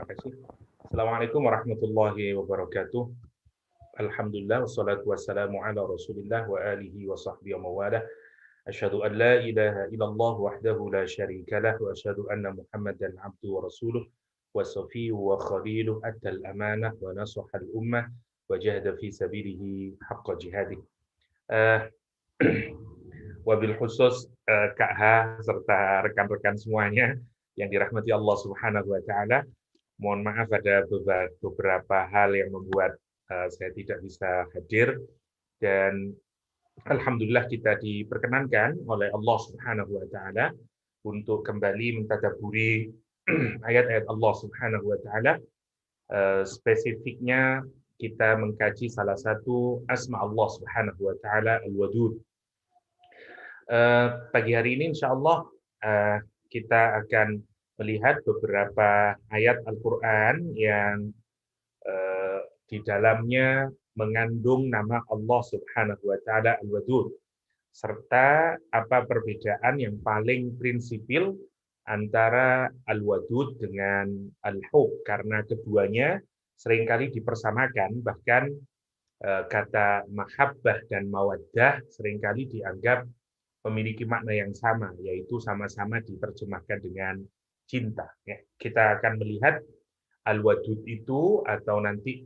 kasih. Assalamualaikum warahmatullahi wabarakatuh. Alhamdulillah wassalatu wassalamu ala Rasulillah wa alihi wa sahbihi wa mawalah. Asyhadu an la ilaha illallah wahdahu la syarika lah wa asyhadu anna Muhammadan abduhu wa rasuluh wa safiyuhu wa khaliluh addal amanah wa nasahal ummah wa jahada fi sabilihi haqqa jihadih. Wabil khusus Kak H serta rekan-rekan semuanya yang dirahmati Allah Subhanahu wa taala. Mohon maaf ada beberapa hal yang membuat saya tidak bisa hadir, dan alhamdulillah kita diperkenankan oleh Allah Subhanahu wa taala untuk kembali mentadabburi ayat-ayat Allah Subhanahu wa taala. Spesifiknya kita mengkaji salah satu asma Allah Subhanahu wa taala, Al-Wadud. Pagi hari ini insya Allah kita akan melihat beberapa ayat Al-Quran yang di dalamnya mengandung nama Allah Subhanahu wa taala Al-Wadud, serta apa perbedaan yang paling prinsipil antara Al-Wadud dengan Al-Hub, karena keduanya seringkali dipersamakan, bahkan kata mahabbah dan mawaddah seringkali dianggap memiliki makna yang sama, yaitu sama-sama diterjemahkan dengan cinta. Ya, kita akan melihat Al-Wadud itu atau nanti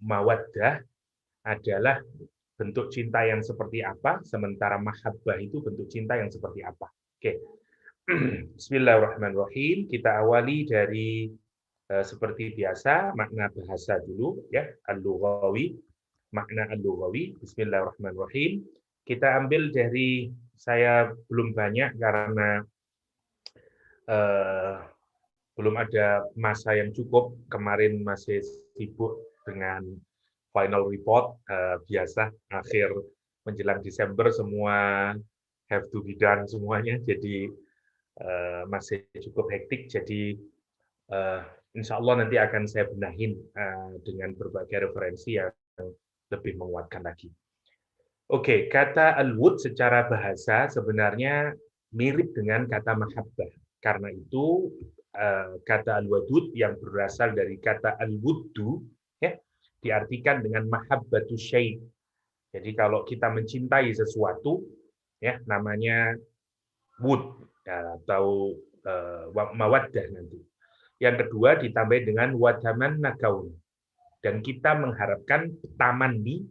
mawaddah adalah bentuk cinta yang seperti apa, sementara mahabbah itu bentuk cinta yang seperti apa. Oke. Bismillahirrahmanirrahim. Kita awali dari seperti biasa makna bahasa dulu, ya, al-lughawi, makna al-lughawi. Bismillahirrahmanirrahim. Kita ambil dari, saya belum banyak karena belum ada masa yang cukup, kemarin masih sibuk dengan final report, biasa akhir menjelang Desember semua have to be done semuanya, jadi masih cukup hektik, jadi insya Allah nanti akan saya benahin dengan berbagai referensi yang lebih menguatkan lagi. Oke, kata al-wud secara bahasa sebenarnya mirip dengan kata mahabbah. Karena itu kata al-wadud yang berasal dari kata al-wuddu, ya, diartikan dengan mahabbatu syai'. Jadi kalau kita mencintai sesuatu, ya, namanya wud, ya, atau mawaddah nanti. Yang kedua ditambah dengan wadaman nakaun. Dan kita mengharapkan tamanni.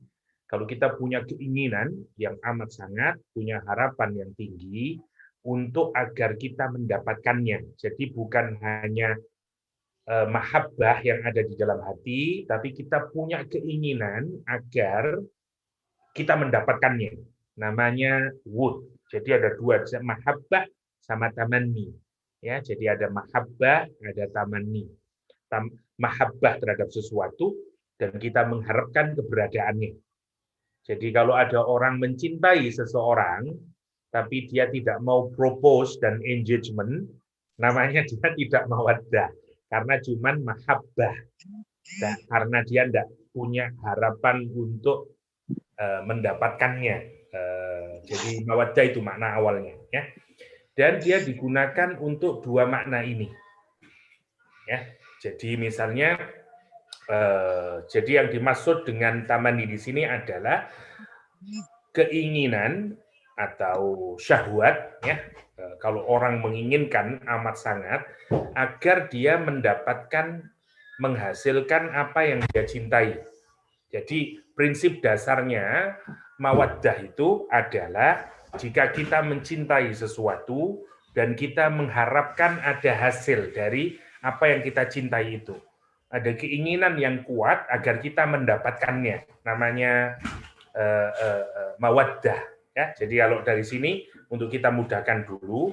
Kalau kita punya keinginan yang amat sangat, punya harapan yang tinggi untuk agar kita mendapatkannya. Jadi bukan hanya mahabbah yang ada di dalam hati, tapi kita punya keinginan agar kita mendapatkannya. Namanya wud. Jadi ada dua, mahabbah sama tamanni. Ya, jadi ada mahabbah, ada tamanni. Mahabbah terhadap sesuatu dan kita mengharapkan keberadaannya. Jadi kalau ada orang mencintai seseorang, tapi dia tidak mau propose dan engagement, namanya dia tidak mawaddah, karena cuman mahabbah. Nah, karena dia tidak punya harapan untuk mendapatkannya. Jadi mawaddah itu makna awalnya. Ya. Dan dia digunakan untuk dua makna ini. Ya. Jadi misalnya, jadi yang dimaksud dengan tamani di sini adalah keinginan atau syahwat, ya, kalau orang menginginkan amat sangat agar dia mendapatkan, menghasilkan apa yang dia cintai. Jadi prinsip dasarnya mawaddah itu adalah jika kita mencintai sesuatu dan kita mengharapkan ada hasil dari apa yang kita cintai itu. Ada keinginan yang kuat agar kita mendapatkannya, namanya mawaddah. Ya, jadi kalau dari sini untuk kita mudahkan dulu,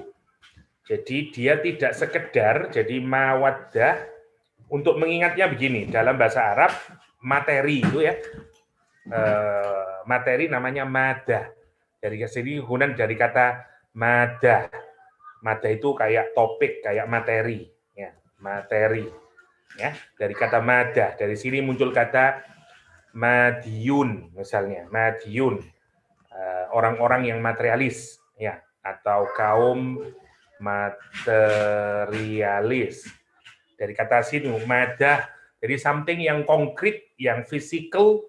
jadi dia tidak sekedar jadi mawaddah. Untuk mengingatnya begini, dalam bahasa Arab materi itu, ya, materi namanya madah. Dari sini kemudian dari kata madah. Madah itu kayak topik, kayak materi, ya, materi. Ya, dari kata madah, dari sini muncul kata madiyun, misalnya madiyun, orang-orang yang materialis, ya, atau kaum materialis. Dari kata sinu, madah. Jadi something yang konkret, yang physical,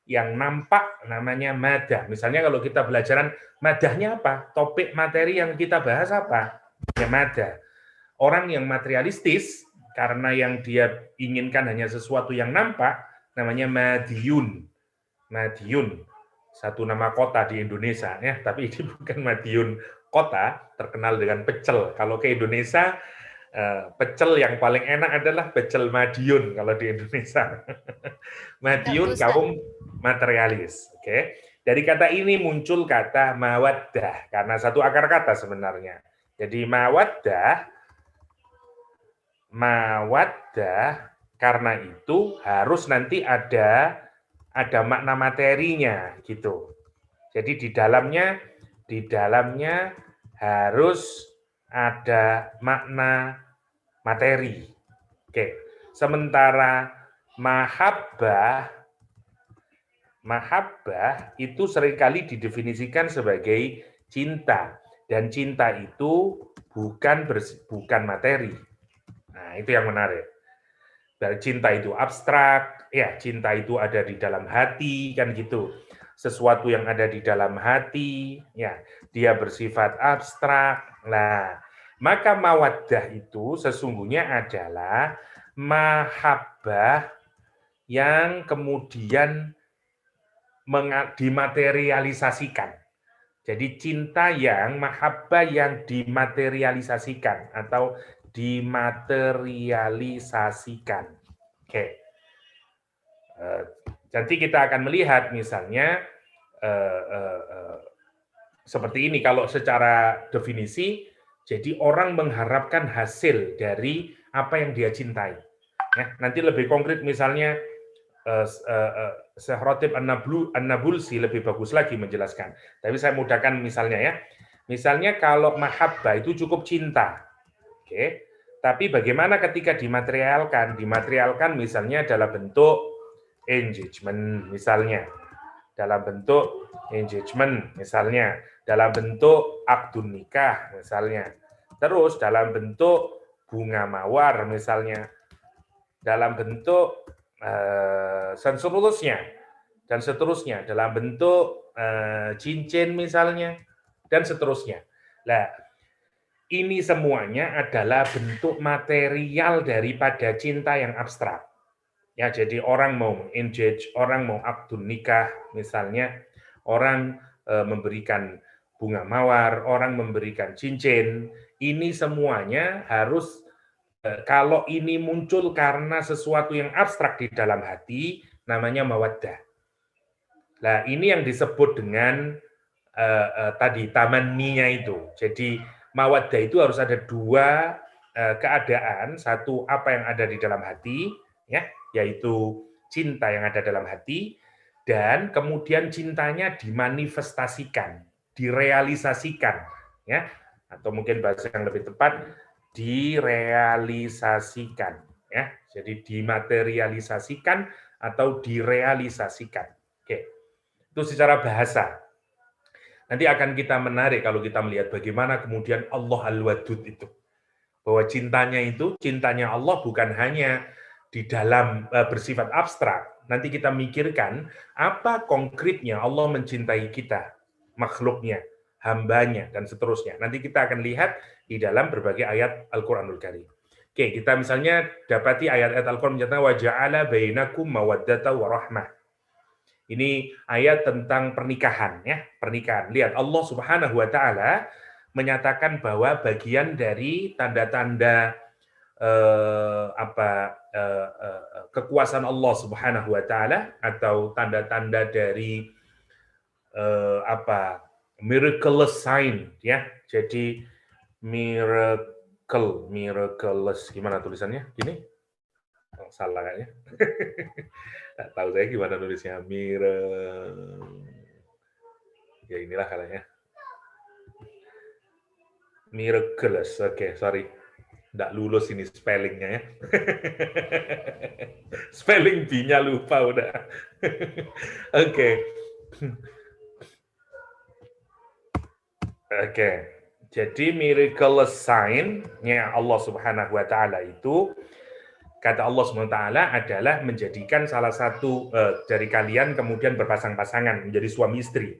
yang nampak namanya madah. Misalnya kalau kita belajaran madahnya apa? Topik materi yang kita bahas apa? Ya madah. Orang yang materialistis karena yang dia inginkan hanya sesuatu yang nampak, namanya Madiun. Madiun, satu nama kota di Indonesia, ya, tapi ini bukan Madiun kota, terkenal dengan pecel. Kalau ke Indonesia, pecel yang paling enak adalah pecel Madiun kalau di Indonesia. Madiun kaum materialis. Oke. Dari kata ini muncul kata mawaddah karena satu akar kata sebenarnya. Jadi mawaddah karena itu harus nanti ada makna materinya gitu. Jadi di dalamnya harus ada makna materi. Oke. Sementara mahabbah itu seringkali didefinisikan sebagai cinta, dan cinta itu bukan materi. Nah, itu yang menarik. Cinta itu abstrak, ya, cinta itu ada di dalam hati, kan gitu. Sesuatu yang ada di dalam hati, ya, dia bersifat abstrak. Nah, maka mawaddah itu sesungguhnya adalah mahabbah yang kemudian dimaterialisasikan. Jadi cinta yang mahabbah yang dimaterialisasikan atau dimaterialisasikan. Oke. Nanti kita akan melihat misalnya seperti ini kalau secara definisi, jadi orang mengharapkan hasil dari apa yang dia cintai. Ya, nanti lebih konkret misalnya Syekh Ratib An-Nabulsi lebih bagus lagi menjelaskan. Tapi saya mudahkan misalnya ya. Misalnya kalau mahabbah itu cukup cinta. Oke. Tapi bagaimana ketika dimaterialkan? Dimaterialkan misalnya dalam bentuk engagement misalnya. Dalam bentuk engagement misalnya. Dalam bentuk akdun nikah misalnya. Terus dalam bentuk bunga mawar misalnya. Dalam bentuk dan seterusnya dalam bentuk cincin misalnya dan seterusnya. Nah, ini semuanya adalah bentuk material daripada cinta yang abstrak. Ya, jadi orang mau engage, orang mau akdun nikah misalnya, orang memberikan bunga mawar, orang memberikan cincin, ini semuanya harus kalau ini muncul karena sesuatu yang abstrak di dalam hati, namanya mawaddah. Nah, ini yang disebut dengan tadi tamanninya itu. Jadi mawaddah itu harus ada dua keadaan, satu apa yang ada di dalam hati, ya, yaitu cinta yang ada dalam hati, dan kemudian cintanya dimanifestasikan, direalisasikan, ya, atau mungkin bahasa yang lebih tepat direalisasikan, ya. Jadi dimaterialisasikan atau direalisasikan. Oke. Itu secara bahasa. Nanti akan kita menarik kalau kita melihat bagaimana kemudian Allah Al-Wadud itu. Bahwa cintanya Allah bukan hanya di dalam bersifat abstrak. Nanti kita mikirkan apa konkretnya Allah mencintai kita, makhluknya, hambanya, dan seterusnya. Nanti kita akan lihat di dalam berbagai ayat Al-Quranul Karim. Oke, kita misalnya dapati ayat-ayat Al-Quran menyatakan wa ja'ala bainakum mawaddata wa rahmah. Ini ayat tentang pernikahan, ya, pernikahan. Lihat Allah Subhanahu wa taala menyatakan bahwa bagian dari tanda-tanda kekuasaan Allah Subhanahu wa taala atau tanda-tanda dari miraculous sign, ya. Jadi miraculous gimana tulisannya? Gini? Oh, salah kayaknya. Nggak tahu saya gimana nulisnya. Ya inilah katanya. Miraculous. Oke, sorry. Nggak lulus ini spellingnya ya. Spelling B-nya lupa udah. Oke. Jadi miraculous sign-nya Allah Subhanahu wa taala itu Kata Allah SWT adalah menjadikan salah satu dari kalian kemudian berpasang-pasangan menjadi suami istri.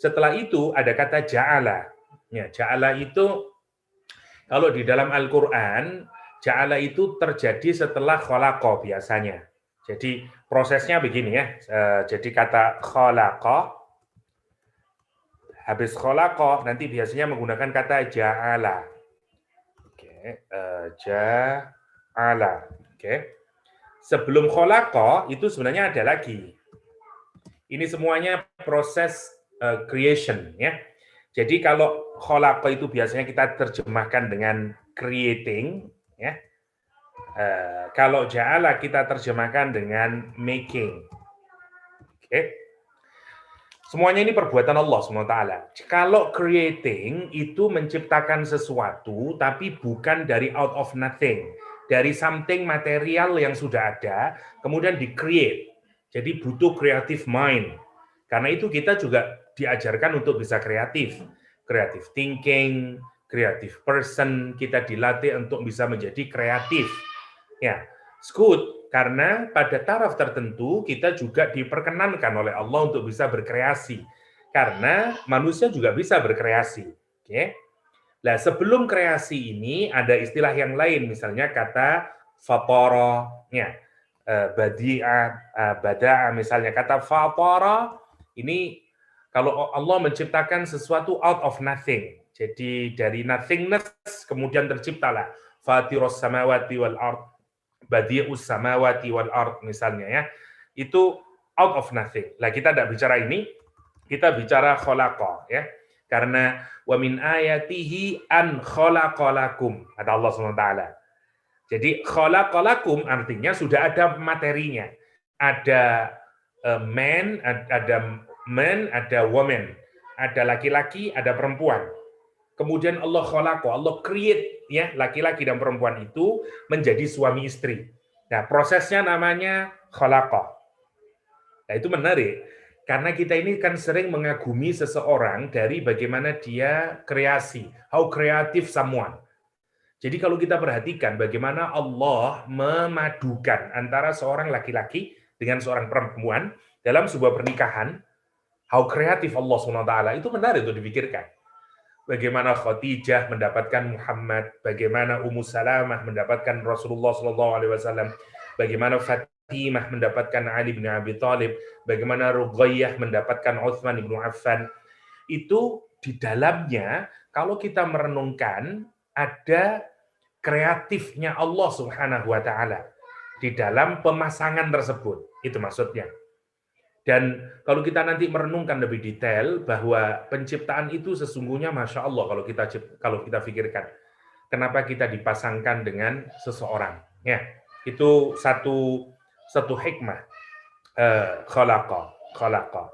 Setelah itu ada kata ja'ala. Ya, ja'ala itu kalau di dalam Al-Quran, ja'ala itu terjadi setelah khalaqa biasanya. Jadi prosesnya begini ya. Jadi kata khalaqa, habis khalaqa nanti biasanya menggunakan kata ja'ala. Oke, ja'ala. Oke. Sebelum khalaqa itu sebenarnya ada lagi. Ini semuanya proses creation ya. Jadi kalau khalaqa itu biasanya kita terjemahkan dengan creating ya. Kalau ja'ala kita terjemahkan dengan making. Oke. Semuanya ini perbuatan Allah SWT. Kalau creating itu menciptakan sesuatu tapi bukan dari out of nothing. Dari something material yang sudah ada, kemudian di-create. Jadi butuh creative mind. Karena itu kita juga diajarkan untuk bisa kreatif. Creative thinking, creative person, kita dilatih untuk bisa menjadi kreatif. Ya, it's good karena pada taraf tertentu kita juga diperkenankan oleh Allah untuk bisa berkreasi. Karena manusia juga bisa berkreasi. Oke. Nah, sebelum kreasi ini ada istilah yang lain, misalnya kata fatara, ya, bada'a, misalnya kata fatara ini kalau Allah menciptakan sesuatu out of nothing. Jadi dari nothingness kemudian terciptalah fatirus samawati wal ard, badi'us samawati wal ard misalnya ya. Itu out of nothing. Lah kita tidak bicara ini, kita bicara khalaqa ya. Karena wa min ayatihi an khalaqalakum kata Allah SWT. Jadi khalaqalakum artinya sudah ada materinya. Ada man, ada woman, ada laki-laki, ada perempuan. Kemudian Allah khalaqa, Allah create ya laki-laki dan perempuan itu menjadi suami istri. Nah, prosesnya namanya khalaqa. Nah, itu menarik. Karena kita ini kan sering mengagumi seseorang dari bagaimana dia kreasi, how creative someone. Jadi kalau kita perhatikan bagaimana Allah memadukan antara seorang laki-laki dengan seorang perempuan dalam sebuah pernikahan, how kreatif Allah SWT, itu menarik untuk dipikirkan. Bagaimana Khadijah mendapatkan Muhammad, bagaimana Ummu Salamah mendapatkan Rasulullah SAW, bagaimana Fatimah mendapatkan Ali bin Abi Thalib, bagaimana Ruqayyah mendapatkan Utsman bin Affan. Itu di dalamnya kalau kita merenungkan ada kreatifnya Allah Subhanahu wa taala di dalam pemasangan tersebut. Itu maksudnya. Dan kalau kita nanti merenungkan lebih detail bahwa penciptaan itu sesungguhnya Masya Allah kalau kita pikirkan. Kenapa kita dipasangkan dengan seseorang. Ya, itu satu hikmah. Khalaqa.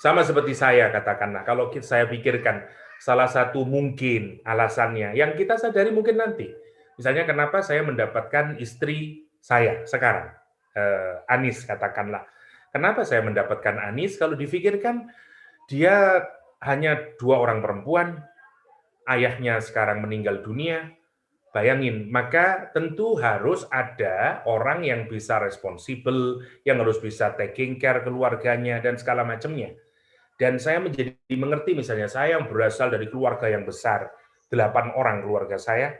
Sama seperti saya katakanlah. Kalau saya pikirkan salah satu mungkin alasannya. Yang kita sadari mungkin nanti. Misalnya kenapa saya mendapatkan istri saya sekarang. Anis katakanlah. Kenapa saya mendapatkan Anis? Kalau difikirkan, dia hanya 2 orang perempuan, ayahnya sekarang meninggal dunia, bayangin, maka tentu harus ada orang yang bisa responsibel, yang harus bisa taking care keluarganya, dan segala macamnya. Dan saya menjadi mengerti, misalnya saya yang berasal dari keluarga yang besar, 8 orang keluarga saya,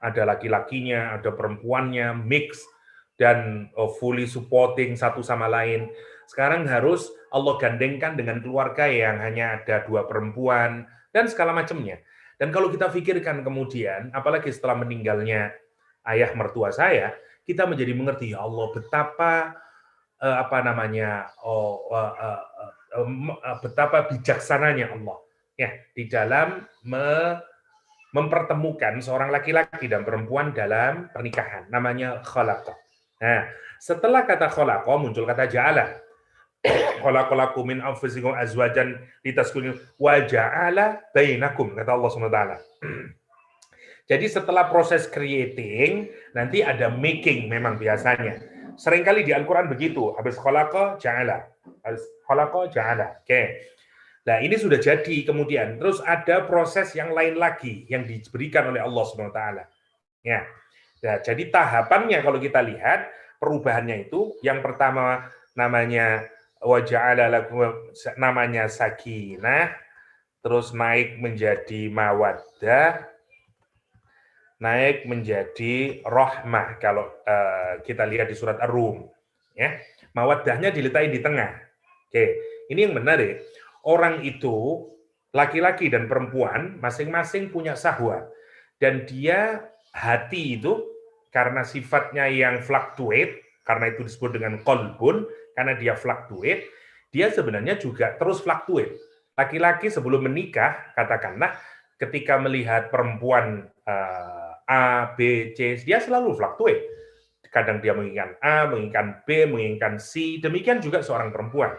ada laki-lakinya, ada perempuannya, mix, dan fully supporting satu sama lain. Sekarang harus Allah gandengkan dengan keluarga yang hanya ada 2 perempuan dan segala macamnya. Dan kalau kita pikirkan kemudian, apalagi setelah meninggalnya ayah mertua saya, kita menjadi mengerti ya Allah betapa betapa bijaksananya Allah ya di dalam mempertemukan seorang laki-laki dan perempuan dalam pernikahan. Namanya khalaqa. Nah, setelah kata khalaqa muncul kata ja'ala. Khalaqalakum min anfusikum azwajan litaskunu wa ja'ala bainakum kata Allah SWT. Jadi setelah proses creating nanti ada making memang biasanya. Seringkali di Al-Qur'an begitu, habis khalaqa ja'ala. Habis khalaqa ja'ala. Oke. Nah, ini sudah jadi kemudian terus ada proses yang lain lagi yang diberikan oleh Allah SWT. Ya. Nah, jadi tahapannya kalau kita lihat perubahannya itu, yang pertama namanya waja'ala lakum, namanya sakinah, terus naik menjadi mawaddah, naik menjadi rahmah kalau kita lihat di surat Ar-Rum, ya. Mawaddahnya diletakkan di tengah. Oke, ini yang menarik. Orang itu laki-laki dan perempuan masing-masing punya sahwa, dan dia hati itu karena sifatnya yang fluctuate, karena itu disebut dengan qalbun, karena dia fluctuate, dia sebenarnya juga terus fluctuate. Laki-laki sebelum menikah, katakanlah, ketika melihat perempuan A, B, C, dia selalu fluctuate. Kadang dia menginginkan A, menginginkan B, menginginkan C, demikian juga seorang perempuan.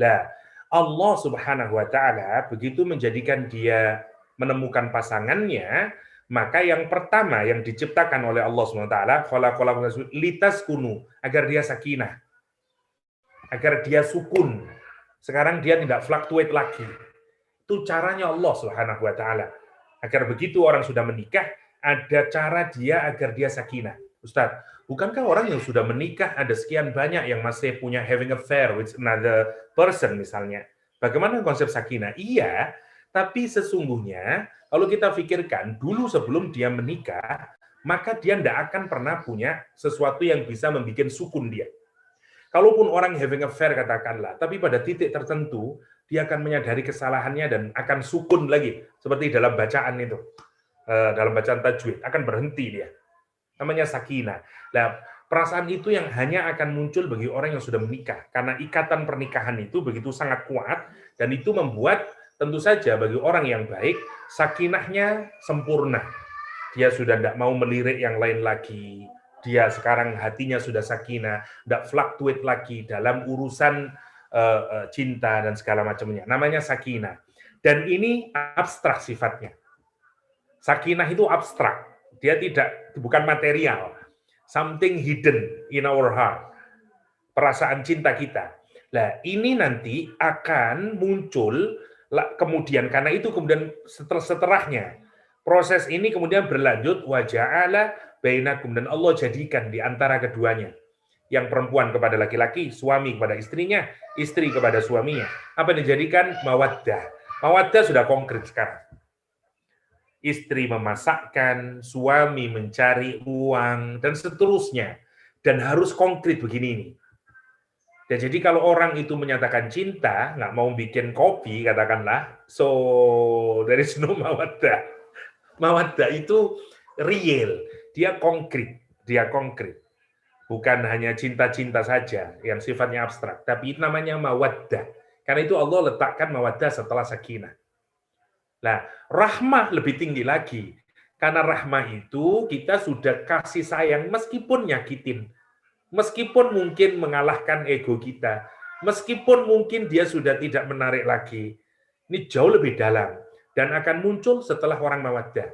Nah, Allah Subhanahu wa Ta'ala begitu menjadikan dia menemukan pasangannya, maka yang pertama yang diciptakan oleh Allah Subhanahu wa Ta'ala, khalaqakum litaskunu, agar dia sakinah, agar dia sukun. Sekarang dia tidak fluctuate lagi. Itu caranya Allah Subhanahu wa Ta'ala. Agar begitu orang sudah menikah, ada cara dia agar dia sakinah. Ustaz, bukankah orang yang sudah menikah ada sekian banyak yang masih punya having affair with another person misalnya? Bagaimana konsep sakinah? Iya, tapi sesungguhnya kalau kita pikirkan dulu sebelum dia menikah, maka dia tidak akan pernah punya sesuatu yang bisa membuat sukun dia. Kalaupun orang having affair katakanlah, tapi pada titik tertentu dia akan menyadari kesalahannya dan akan sukun lagi, seperti dalam bacaan itu, dalam bacaan tajwid akan berhenti dia. Namanya sakinah. Nah, perasaan itu yang hanya akan muncul bagi orang yang sudah menikah, karena ikatan pernikahan itu begitu sangat kuat, dan itu membuat tentu saja bagi orang yang baik sakinahnya sempurna. Dia sudah tidak mau melirik yang lain lagi. Dia sekarang hatinya sudah sakinah, tidak fluctuate lagi dalam urusan cinta dan segala macamnya. Namanya sakinah. Dan ini abstrak sifatnya. Sakinah itu abstrak. Dia bukan material. Something hidden in our heart. Perasaan cinta kita. Nah, ini nanti akan muncul kemudian, karena itu kemudian setelahnya. Proses ini kemudian berlanjut, waja'ala bainakum, dan Allah jadikan di antara keduanya. Yang perempuan kepada laki-laki, suami kepada istrinya, istri kepada suaminya. Apa yang dijadikan? Mawaddah. Mawaddah sudah konkret sekarang. Istri memasakkan, suami mencari uang, dan seterusnya. Dan harus konkret begini ini. Dan jadi kalau orang itu menyatakan cinta, nggak mau bikin kopi, katakanlah, so there is no mawaddah. Mawaddah itu real, dia konkret. Bukan hanya cinta-cinta saja yang sifatnya abstrak, tapi itu namanya mawaddah. Karena itu Allah letakkan mawaddah setelah sakinah. Nah, rahmah lebih tinggi lagi. Karena rahmah itu kita sudah kasih sayang meskipun nyakitin. Meskipun mungkin mengalahkan ego kita. Meskipun mungkin dia sudah tidak menarik lagi. Ini jauh lebih dalam. Dan akan muncul setelah orang mawaddah.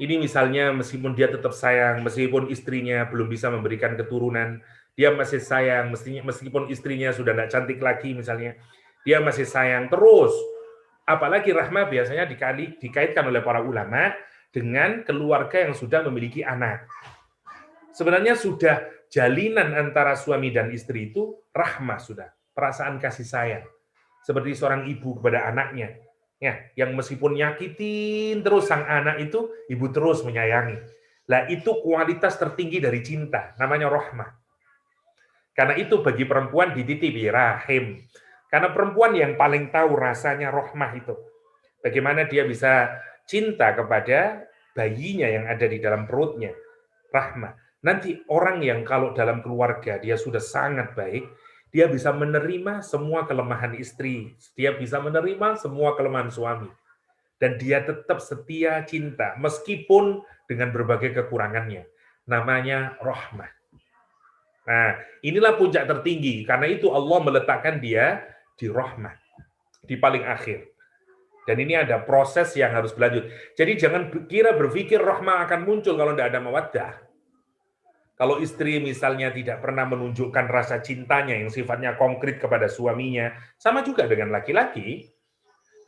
Ini misalnya meskipun dia tetap sayang, meskipun istrinya belum bisa memberikan keturunan, dia masih sayang, meskipun istrinya sudah tidak cantik lagi misalnya, dia masih sayang terus. Apalagi rahmah biasanya dikaitkan oleh para ulama dengan keluarga yang sudah memiliki anak. Sebenarnya sudah jalinan antara suami dan istri itu rahmah sudah, perasaan kasih sayang. Seperti seorang ibu kepada anaknya. Ya, yang meskipun nyakitin terus sang anak itu, ibu terus menyayangi. Lah itu kualitas tertinggi dari cinta, namanya rahmah. Karena itu bagi perempuan dititipi rahim. Karena perempuan yang paling tahu rasanya rahmah itu. Bagaimana dia bisa cinta kepada bayinya yang ada di dalam perutnya. Rahmah. Nanti orang yang kalau dalam keluarga dia sudah sangat baik, dia bisa menerima semua kelemahan istri, dia bisa menerima semua kelemahan suami. Dan dia tetap setia cinta, meskipun dengan berbagai kekurangannya. Namanya rahmah. Nah, inilah puncak tertinggi. Karena itu Allah meletakkan dia di rahmah, di paling akhir. Dan ini ada proses yang harus berlanjut. Jadi jangan berpikir rahmah akan muncul kalau tidak ada mawaddah. Kalau istri misalnya tidak pernah menunjukkan rasa cintanya yang sifatnya konkret kepada suaminya, sama juga dengan laki-laki.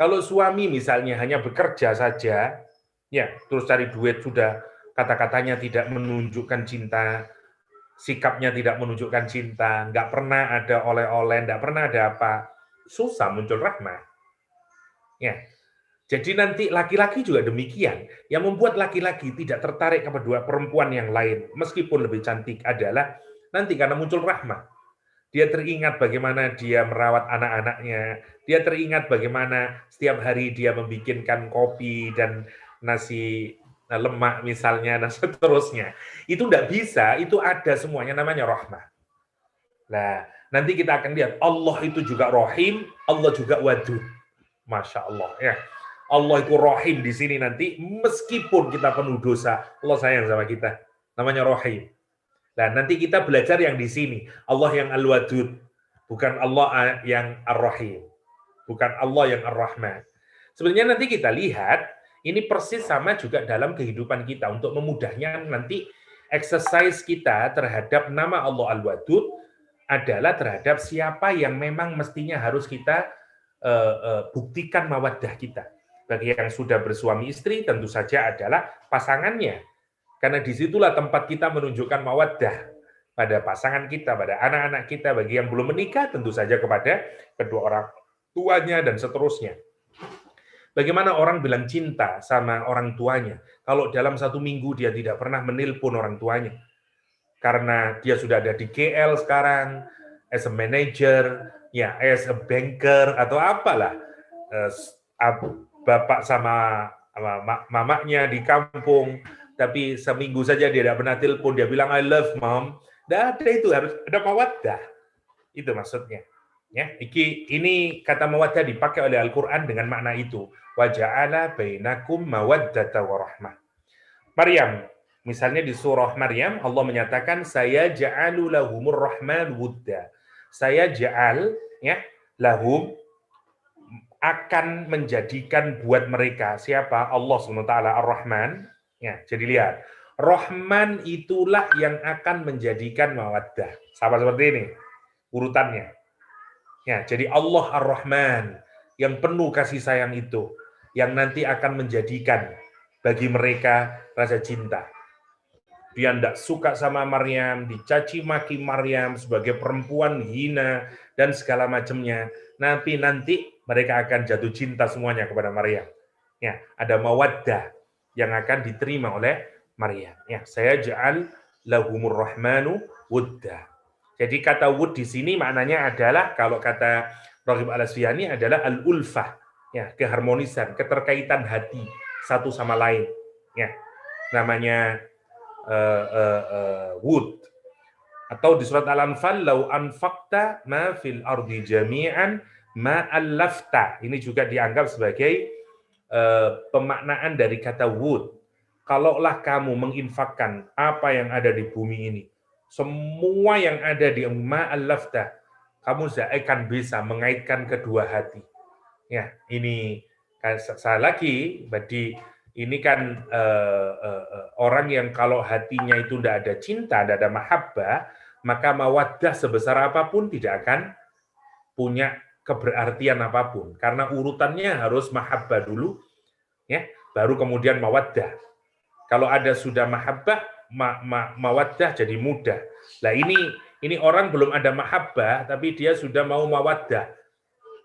Kalau suami misalnya hanya bekerja saja, ya terus cari duit sudah kata-katanya tidak menunjukkan cinta, sikapnya tidak menunjukkan cinta, nggak pernah ada oleh-oleh, nggak pernah ada apa, susah muncul rahmah. Ya. Jadi nanti laki-laki juga demikian. Yang membuat laki-laki tidak tertarik kepada perempuan yang lain, meskipun lebih cantik, adalah nanti karena muncul rahmah. Dia teringat bagaimana dia merawat anak-anaknya, dia teringat bagaimana setiap hari dia membikinkan kopi dan nasi lemak misalnya, dan seterusnya. Itu tidak bisa, itu ada semuanya, namanya rahmah. Nah, nanti kita akan lihat, Allah itu juga rahim, Allah juga wadud. Masya Allah, ya. Allah itu rahim di sini nanti, meskipun kita penuh dosa, Allah sayang sama kita. Namanya rahim. Nah, nanti kita belajar yang di sini. Allah yang Al-Wadud. Bukan Allah yang Ar-Rahim. Bukan Allah yang Ar-Rahman. Sebenarnya nanti kita lihat, ini persis sama juga dalam kehidupan kita. Untuk memudahnya nanti exercise kita terhadap nama Allah Al-Wadud adalah terhadap siapa yang memang mestinya harus kita buktikan mawaddah kita. Bagi yang sudah bersuami istri, tentu saja adalah pasangannya. Karena disitulah tempat kita menunjukkan mawaddah pada pasangan kita, pada anak-anak kita. Bagi yang belum menikah, tentu saja kepada kedua orang tuanya, dan seterusnya. Bagaimana orang bilang cinta sama orang tuanya, kalau dalam 1 minggu dia tidak pernah menelpon orang tuanya. Karena dia sudah ada di KL sekarang, as a manager, ya, as a banker, atau apalah. Bapak sama mamanya di kampung, tapi seminggu saja dia tidak pernah telepon, dia bilang I love mom. Tidak ada, itu harus ada mawaddah. Itu maksudnya. Ya, ini kata mawaddah dipakai oleh Al-Qur'an dengan makna itu. Wa ja'ala bainakum mawaddata wa rahmah. Maryam, misalnya di surah Maryam Allah menyatakan saya ja'alu lahumur rahman wudda. Saya ja'al, ya, lahum, akan menjadikan buat mereka siapa? Allah SWT Ar-Rahman. Ya, jadi lihat, Rahman itulah yang akan menjadikan mawaddah. Sama seperti ini urutannya. Ya, jadi Allah Ar-Rahman yang penuh kasih sayang itu yang nanti akan menjadikan bagi mereka rasa cinta. Dia tidak suka sama Maryam, dicaci maki Maryam sebagai perempuan hina dan segala macamnya. Nanti mereka akan jatuh cinta semuanya kepada Maryam. Ya, ada mawaddah yang akan diterima oleh Maryam. Ya, saya ja'al lahumur rahmanu wudda. Jadi kata wud di sini maknanya adalah, kalau kata Raghib Al-Asfihani, adalah al-ulfah, ya, keharmonisan, keterkaitan hati satu sama lain. Ya, namanya wud. Atau di surat Al-Anfal, lau anfaqta ma fil ardi jami'an ma allafta. Ini juga dianggap sebagai pemaknaan dari kata wud. Kalaulah kamu menginfakkan apa yang ada di bumi ini, semua yang ada di ma allafta, kamu akan bisa mengaitkan kedua hati. Ya, ini saya lagi, berarti ini kan orang yang kalau hatinya itu tidak ada cinta, tidak ada mahabbah, maka mawaddah sebesar apapun tidak akan punya keberartian apapun. Karena urutannya harus mahabbah dulu, ya, baru kemudian mawaddah. Kalau ada sudah mahabbah, mawaddah jadi mudah. Nah, ini orang belum ada mahabbah, tapi dia sudah mau mawaddah.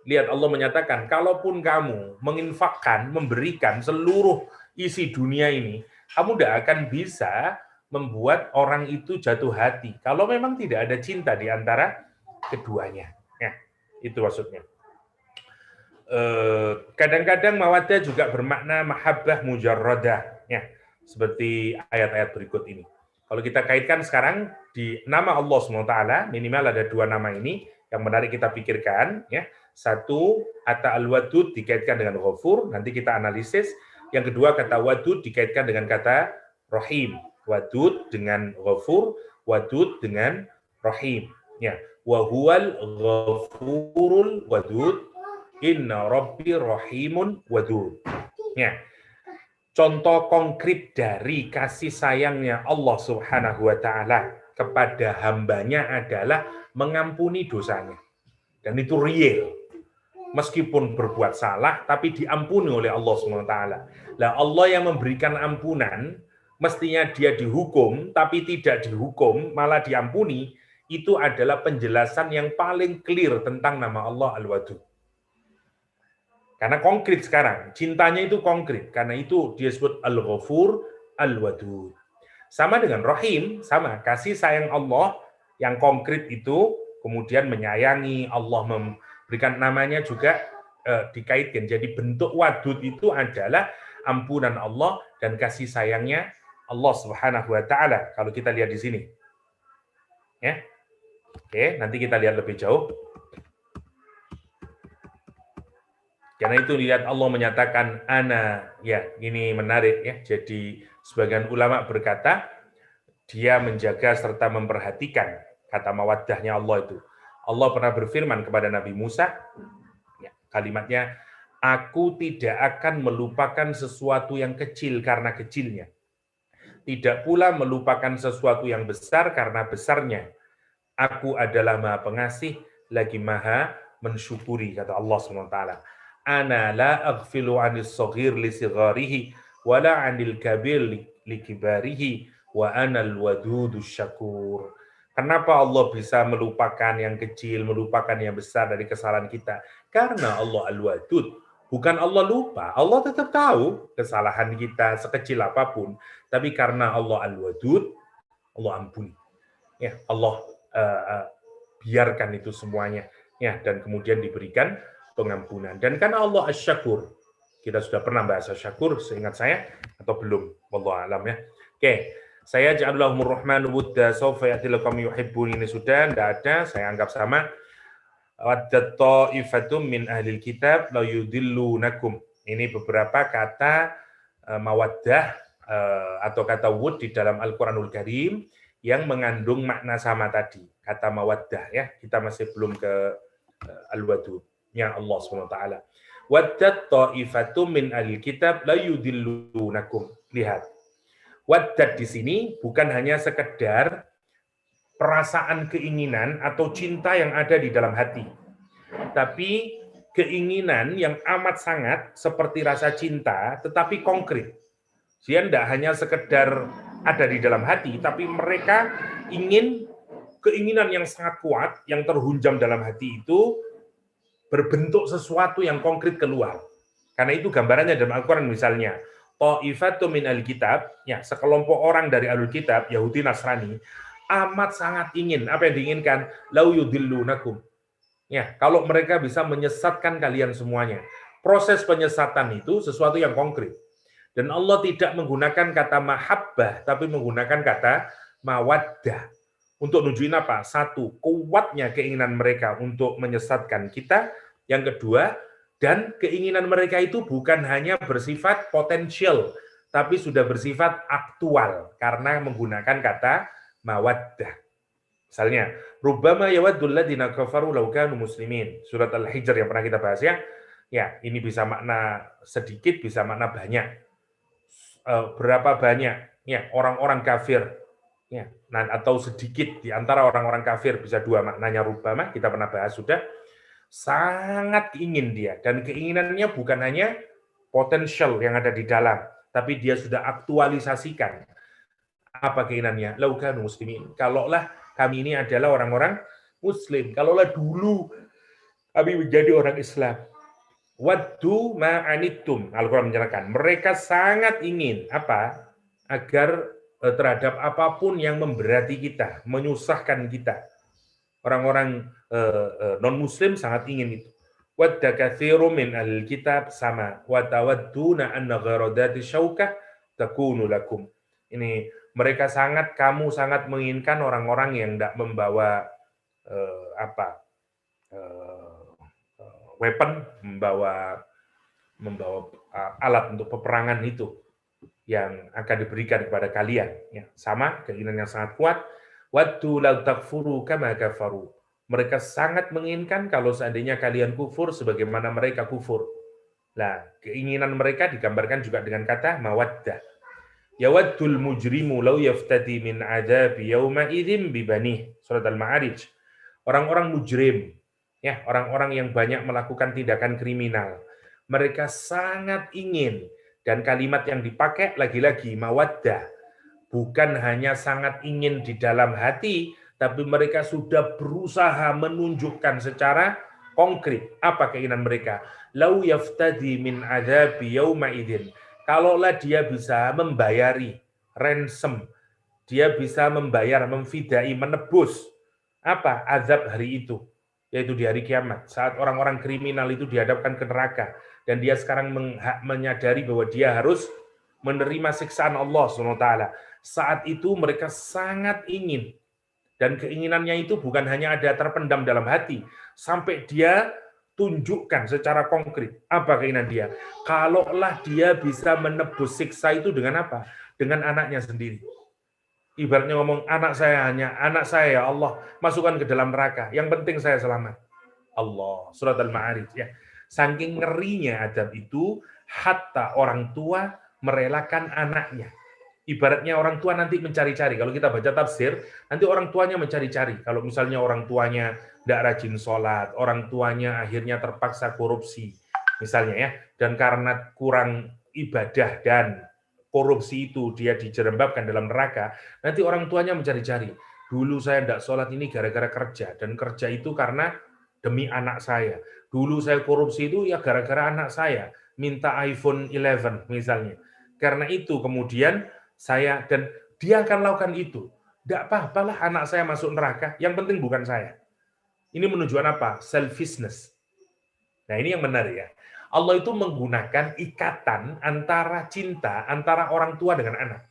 Lihat, Allah menyatakan, kalaupun kamu menginfakkan, memberikan seluruh isi dunia ini, kamu tidak akan bisa membuat orang itu jatuh hati. Kalau memang tidak ada cinta di antara keduanya. Ya, itu maksudnya. Kadang-kadang mawaddah juga bermakna mahabbah mujarradah. Ya, seperti ayat-ayat berikut ini. Kalau kita kaitkan sekarang di nama Allah SWT, minimal ada 2 nama ini yang menarik kita pikirkan. Ya. Satu, kata al-wadud dikaitkan dengan ghafur, nanti kita analisis. Yang kedua, kata wadud dikaitkan dengan kata rahim. Wadud dengan ghafur, wadud dengan rahim. Ya, wa huwal ghafurul wadud, inna rabbi rahimun wadud. Ya. Contoh konkret dari kasih sayangnya Allah Subhanahu wa taala kepada hambanya adalah mengampuni dosanya. Dan itu real. Meskipun berbuat salah, tapi diampuni oleh Allah SWT. Nah, Allah yang memberikan ampunan mestinya dia dihukum, tapi tidak dihukum, malah diampuni, itu adalah penjelasan yang paling clear tentang nama Allah Al-Wadud. Karena konkret sekarang, cintanya itu konkret, karena itu dia sebut Al-Ghafur, Al-Wadud. Sama dengan Rahim, sama, kasih sayang Allah yang konkret itu, kemudian menyayangi, Allah memberikan namanya juga dikaitkan. Jadi bentuk wadud itu adalah ampunan Allah dan kasih sayangnya Allah Subhanahu wa taala. Kalau kita lihat di sini. Ya. Oke, nanti kita lihat lebih jauh. Karena itu lihat Allah menyatakan ana, ya, ini menarik ya. Jadi sebagian ulama berkata dia menjaga serta memperhatikan kata mawaddahnya Allah itu. Allah pernah berfirman kepada Nabi Musa, ya, kalimatnya, aku tidak akan melupakan sesuatu yang kecil karena kecilnya. Tidak pula melupakan sesuatu yang besar karena besarnya. Aku adalah Maha Pengasih, lagi Maha mensyukuri, kata Allah SWT. Ana la aghfilu anis saghir li sigharihi, wala anil kabir li kibarihi, wa anal wadudus syakur. Kenapa Allah bisa melupakan yang kecil, melupakan yang besar dari kesalahan kita? Karena Allah Al-Wadud. Bukan Allah lupa, Allah tetap tahu kesalahan kita sekecil apapun. Tapi karena Allah Al-Wadud, Allah ampuni. Ya, Allah biarkan itu semuanya. Ya, dan kemudian diberikan pengampunan. Dan karena Allah Asy-Syakur, kita sudah pernah bahas Asy-Syakur, seingat saya, atau belum? Wallahu a'lam ya. Oke, saya ja'alallahumur rahmanu wudda sawfa ya'tilakum yuhibbun, ini sudah, tidak ada, saya anggap sama. Waddat ta'ifatum min ahlil kitab la yudillunakum. Ini beberapa kata mawaddah atau kata wud di dalam Al-Qur'anul Karim yang mengandung makna sama tadi, kata mawaddah ya. Kita masih belum ke Al-Wadud ya Allah SWT. Waddat ta'ifatum min ahlil kitab la yudillunakum. Lihat. Waddat di sini bukan hanya sekedar perasaan keinginan atau cinta yang ada di dalam hati. Tapi keinginan yang amat sangat seperti rasa cinta, tetapi konkret. Dia tidak hanya sekedar ada di dalam hati, tapi mereka ingin keinginan yang sangat kuat, yang terhunjam dalam hati itu berbentuk sesuatu yang konkret keluar. Karena itu gambarannya dalam Al-Quran misalnya, Ta'ifatu min al-kitab, ya, sekelompok orang dari Ahlul-Kitab, Yahudi, Nasrani, amat sangat ingin, apa yang diinginkan? Lau yudillunakum. Ya, kalau mereka bisa menyesatkan kalian semuanya. Proses penyesatan itu sesuatu yang konkret. Dan Allah tidak menggunakan kata mahabbah, tapi menggunakan kata mawaddah. Untuk nunjukin apa? Satu, kuatnya keinginan mereka untuk menyesatkan kita. Yang kedua, dan keinginan mereka itu bukan hanya bersifat potensial, tapi sudah bersifat aktual, karena menggunakan kata mawaddah. Misalnya, rubbama yawaddul ladzina kafaru law kanu muslimin. Surat Al-Hijr yang pernah kita bahas ya. Ya, ini bisa makna sedikit, bisa makna banyak. Berapa banyak ya orang-orang kafir ya, atau sedikit di antara orang-orang kafir, bisa dua maknanya rubbama, kita pernah bahas sudah. Sangat ingin dia, dan keinginannya bukan hanya potensial yang ada di dalam, tapi dia sudah aktualisasikan. Apa keinginannya? Laukanu muslimin. Kalaulah kami ini adalah orang-orang muslim. Kalaulah dulu kami menjadi orang Islam. Waddu ma'anittum. Al-Quran menyatakan, mereka sangat ingin apa? Agar terhadap apapun yang memberati kita, menyusahkan kita. Orang-orang non-muslim sangat ingin itu. Wadda katsirum min al-kitab sama wa tawadduna anna gharadati syaukah takunu lakum. Ini mereka kamu sangat menginginkan orang-orang yang tidak membawa weapon, membawa alat untuk peperangan itu yang akan diberikan kepada kalian. Ya, sama, keinginan yang sangat kuat. Waddu law takfuru kama kafaru. Mereka sangat menginginkan kalau seandainya kalian kufur sebagaimana mereka kufur. Nah, keinginan mereka digambarkan juga dengan kata mawaddah. Yawaddul mujrimu law yaftadi min adzabi yauma idzin bibanih. Surat Al-Ma'arij. Orang-orang mujrim, ya, orang-orang yang banyak melakukan tindakan kriminal, mereka sangat ingin, dan kalimat yang dipakai lagi-lagi mawaddah, bukan hanya sangat ingin di dalam hati, tapi mereka sudah berusaha menunjukkan secara konkret apa keinginan mereka. Lau yaftadi min adzabi yauma idzin. Kalaulah dia bisa membayari ransom, dia bisa membayar, memfidai, menebus apa azab hari itu, yaitu di hari kiamat, saat orang-orang kriminal itu dihadapkan ke neraka, dan dia sekarang menyadari bahwa dia harus menerima siksaan Allah SWT. Saat itu mereka sangat ingin, dan keinginannya itu bukan hanya ada terpendam dalam hati, sampai dia tunjukkan secara konkret apa keinginan dia. Kalaulah dia bisa menebus siksa itu dengan apa? Dengan anaknya sendiri. Ibaratnya ngomong, anak saya ya Allah, masukkan ke dalam neraka. Yang penting saya selamat. Allah, surat Al-Ma'arij ya. Saking ngerinya adab itu, hatta orang tua merelakan anaknya. Ibaratnya orang tua nanti mencari-cari. Kalau kita baca tafsir, nanti orang tuanya mencari-cari. Kalau misalnya orang tuanya tidak rajin sholat, orang tuanya akhirnya terpaksa korupsi, misalnya ya, dan karena kurang ibadah dan korupsi itu dia dijerembabkan dalam neraka, nanti orang tuanya mencari-cari. Dulu saya tidak sholat ini gara-gara kerja, dan kerja itu karena demi anak saya. Dulu saya korupsi itu ya gara-gara anak saya, minta iPhone 11 misalnya. Karena itu kemudian saya, dan dia akan lakukan itu. Tidak apa-apalah anak saya masuk neraka, yang penting bukan saya. Ini menunjukkan apa? Selfishness. Nah ini yang benar ya. Allah itu menggunakan ikatan antara cinta, antara orang tua dengan anak.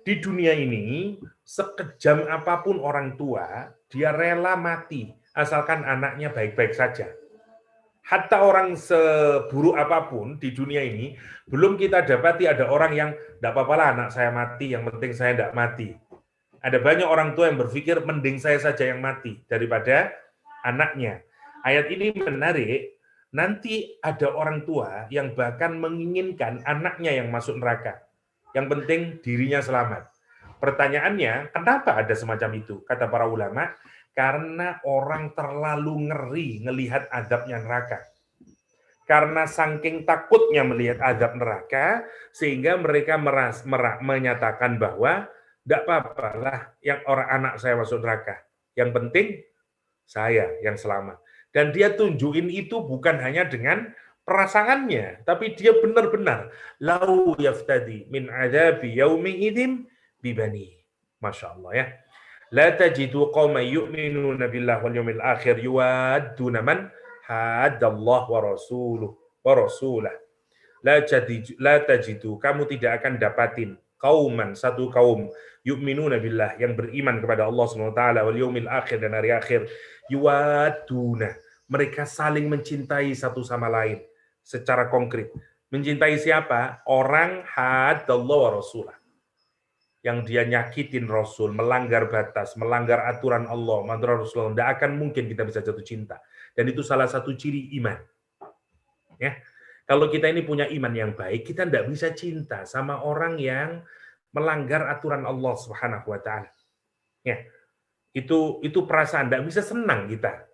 Di dunia ini, sekejam apapun orang tua, dia rela mati, asalkan anaknya baik-baik saja. Hatta orang seburuk apapun di dunia ini, belum kita dapati ada orang yang tidak apa-apalah anak saya mati, yang penting saya tidak mati. Ada banyak orang tua yang berpikir mending saya saja yang mati daripada anaknya. Ayat ini menarik, nanti ada orang tua yang bahkan menginginkan anaknya yang masuk neraka. Yang penting dirinya selamat. Pertanyaannya, kenapa ada semacam itu? Kata para ulama, karena orang terlalu ngeri melihat azabnya neraka. Karena saking takutnya melihat azab neraka, sehingga mereka menyatakan bahwa tidak apa-apalah yang orang anak saya masuk neraka. Yang penting saya yang selamat. Dan dia tunjukin itu bukan hanya dengan perasaannya, tapi dia benar-benar lau yaftadi min adzabi yaumi idzin bibani. Masya Allah ya. La tajidu qauman yu'minuna billahi wal yawmil akhir yuwadduna man haddallahu wa rasulah. La tajidu, kamu tidak akan dapatin kauman, satu kaum yu'minuna billah, yang beriman kepada Allah SWT wal yawmil akhir, dan hari akhir, yuwadduna, mereka saling mencintai satu sama lain secara konkret. Mencintai siapa? Orang haddallahu wa rasulah, yang dia nyakitin Rasul, melanggar batas, melanggar aturan Allah, melanggar Rasulullah, tidak akan mungkin kita bisa jatuh cinta. Dan itu salah satu ciri iman. Ya, kalau kita ini punya iman yang baik, kita tidak bisa cinta sama orang yang melanggar aturan Allah Subhanahu wa taala. Ya. Itu perasaan, tidak bisa senang kita.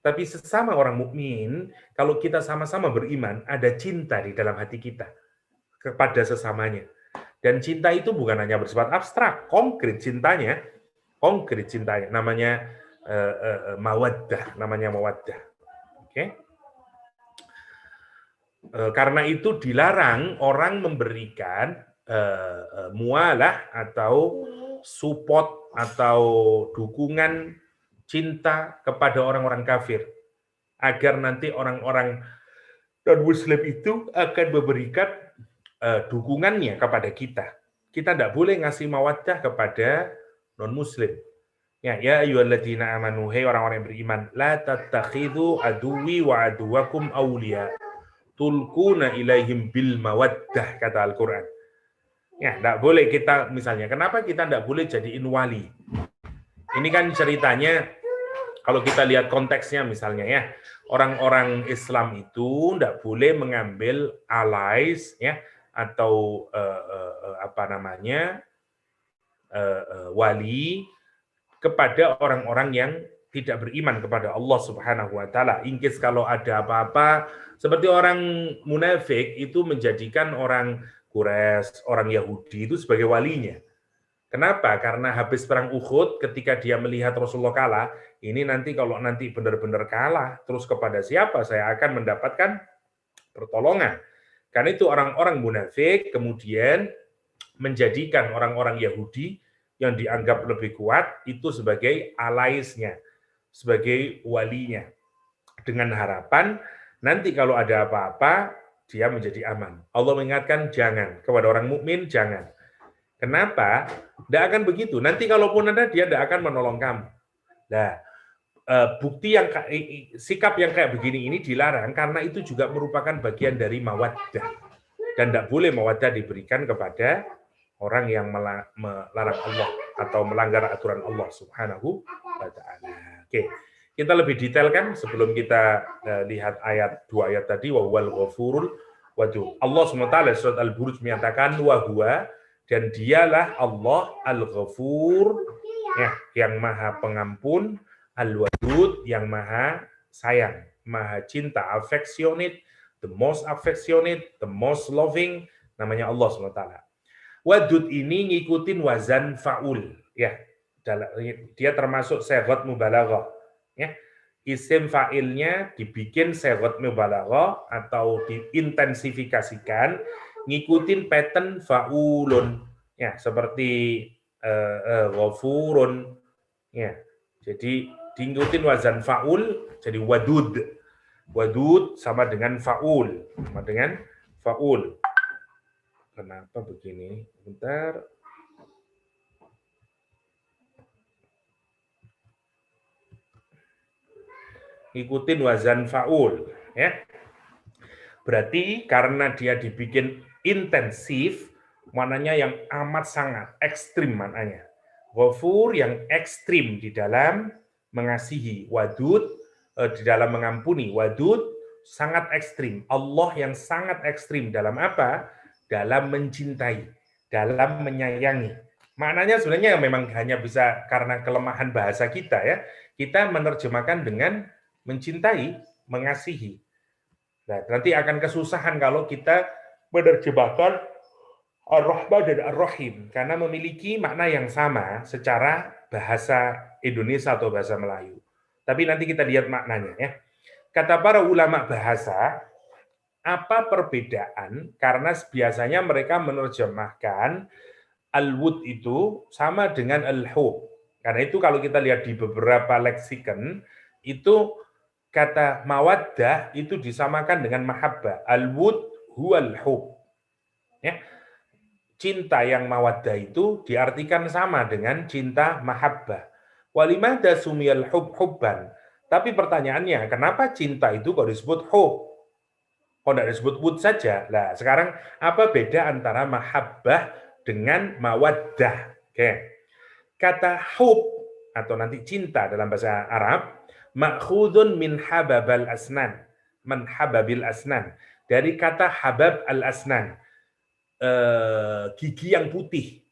Tapi sesama orang mukmin, kalau kita sama-sama beriman, ada cinta di dalam hati kita kepada sesamanya. Dan cinta itu bukan hanya bersifat abstrak, konkret cintanya, namanya mawaddah, Oke? Karena itu dilarang orang memberikan mualah atau support atau dukungan cinta kepada orang-orang kafir, agar nanti orang-orang non-Muslim itu akan memberikan dukungannya kepada kita. Kita tidak boleh ngasih mawaddah kepada non-Muslim. Ya ayyuhalladzina amanu, hai orang-orang yang beriman, la tattakhidhu aduwwi wa aduwakum awliya tulquna ilaihim bil mawaddah, kata Al-Qur'an. Ya, tidak boleh kita, misalnya, kenapa kita tidak boleh jadiin wali? Ini kan ceritanya, kalau kita lihat konteksnya misalnya ya, orang-orang Islam itu tidak boleh mengambil allies ya, atau wali kepada orang-orang yang tidak beriman kepada Allah Subhanahu wa taala. Ingkis kalau ada apa-apa, seperti orang munafik itu menjadikan orang Quraisy, orang Yahudi itu sebagai walinya. Kenapa? Karena habis perang Uhud, ketika dia melihat Rasulullah kalah, ini nanti kalau nanti benar-benar kalah, terus kepada siapa saya akan mendapatkan pertolongan? Karena itu orang-orang munafik kemudian menjadikan orang-orang Yahudi yang dianggap lebih kuat itu sebagai alaisnya, sebagai walinya. Dengan harapan nanti kalau ada apa-apa, dia menjadi aman. Allah mengingatkan jangan, kepada orang mukmin jangan. Kenapa? Tidak akan begitu. Nanti kalaupun ada, dia tidak akan menolong kamu. Nah, bukti yang sikap yang kayak begini ini dilarang karena itu juga merupakan bagian dari mawaddah. Dan tidak boleh mawaddah diberikan kepada orang yang melarang Allah atau melanggar aturan Allah Subhanahu wa taala. Oke. Kita lebih detailkan sebelum kita lihat dua ayat tadi, wa huwal ghafurul wadud. Allah SWT surat Al-Buruj menyatakan wa huwa, dan dialah Allah Al-Ghafur, ya, yang maha pengampun, Al-Wadud, yang maha sayang, maha cinta, affectionate, the most affectionate, the most loving, namanya Allah SWT. Wadud ini ngikutin wazan fa'ul, ya, dia termasuk segot mubalaghah, ya. Isim fa'ilnya dibikin segot mubalaghah atau diintensifikasikan ngikutin pattern fa'ulun, ya, seperti ghafurun, ya. Jadi diikutin wazan fa'ul, jadi wadud. Wadud sama dengan fa'ul, sama dengan fa'ul. Kenapa begini? Bentar. Ngikutin wazan fa'ul, ya. Berarti karena dia dibikin intensif, maknanya yang amat sangat ekstrim maknanya. Ghafur yang ekstrim di dalam mengasihi, wadud di dalam mengampuni, wadud sangat ekstrim. Allah yang sangat ekstrim dalam apa? Dalam mencintai, dalam menyayangi. Maknanya sebenarnya memang hanya bisa karena kelemahan bahasa kita, ya. Kita menerjemahkan dengan mencintai, mengasihi. Nah, nanti akan kesusahan kalau kita menerjemahkan Ar-Rahman dan Ar-Rahim karena memiliki makna yang sama secara bahasa Indonesia atau bahasa Melayu. Tapi nanti kita lihat maknanya, ya. Kata para ulama bahasa, apa perbedaan? Karena biasanya mereka menerjemahkan al-wud itu sama dengan al-hub. Karena itu kalau kita lihat di beberapa leksikon itu kata mawaddah itu disamakan dengan mahabbah. Al-wud huwal hub. Ya. Cinta yang mawaddah itu diartikan sama dengan cinta mahabbah. Walimada sumiyal hubban. Tapi pertanyaannya, kenapa cinta itu kok disebut hub? Kok tidak disebut wud saja? Nah, sekarang apa beda antara mahabbah dengan mawaddah? Oke. Kata hub atau nanti cinta dalam bahasa Arab ma'khudun min hababal asnan, man hababil asnan, dari kata habab al asnan, gigi yang putih.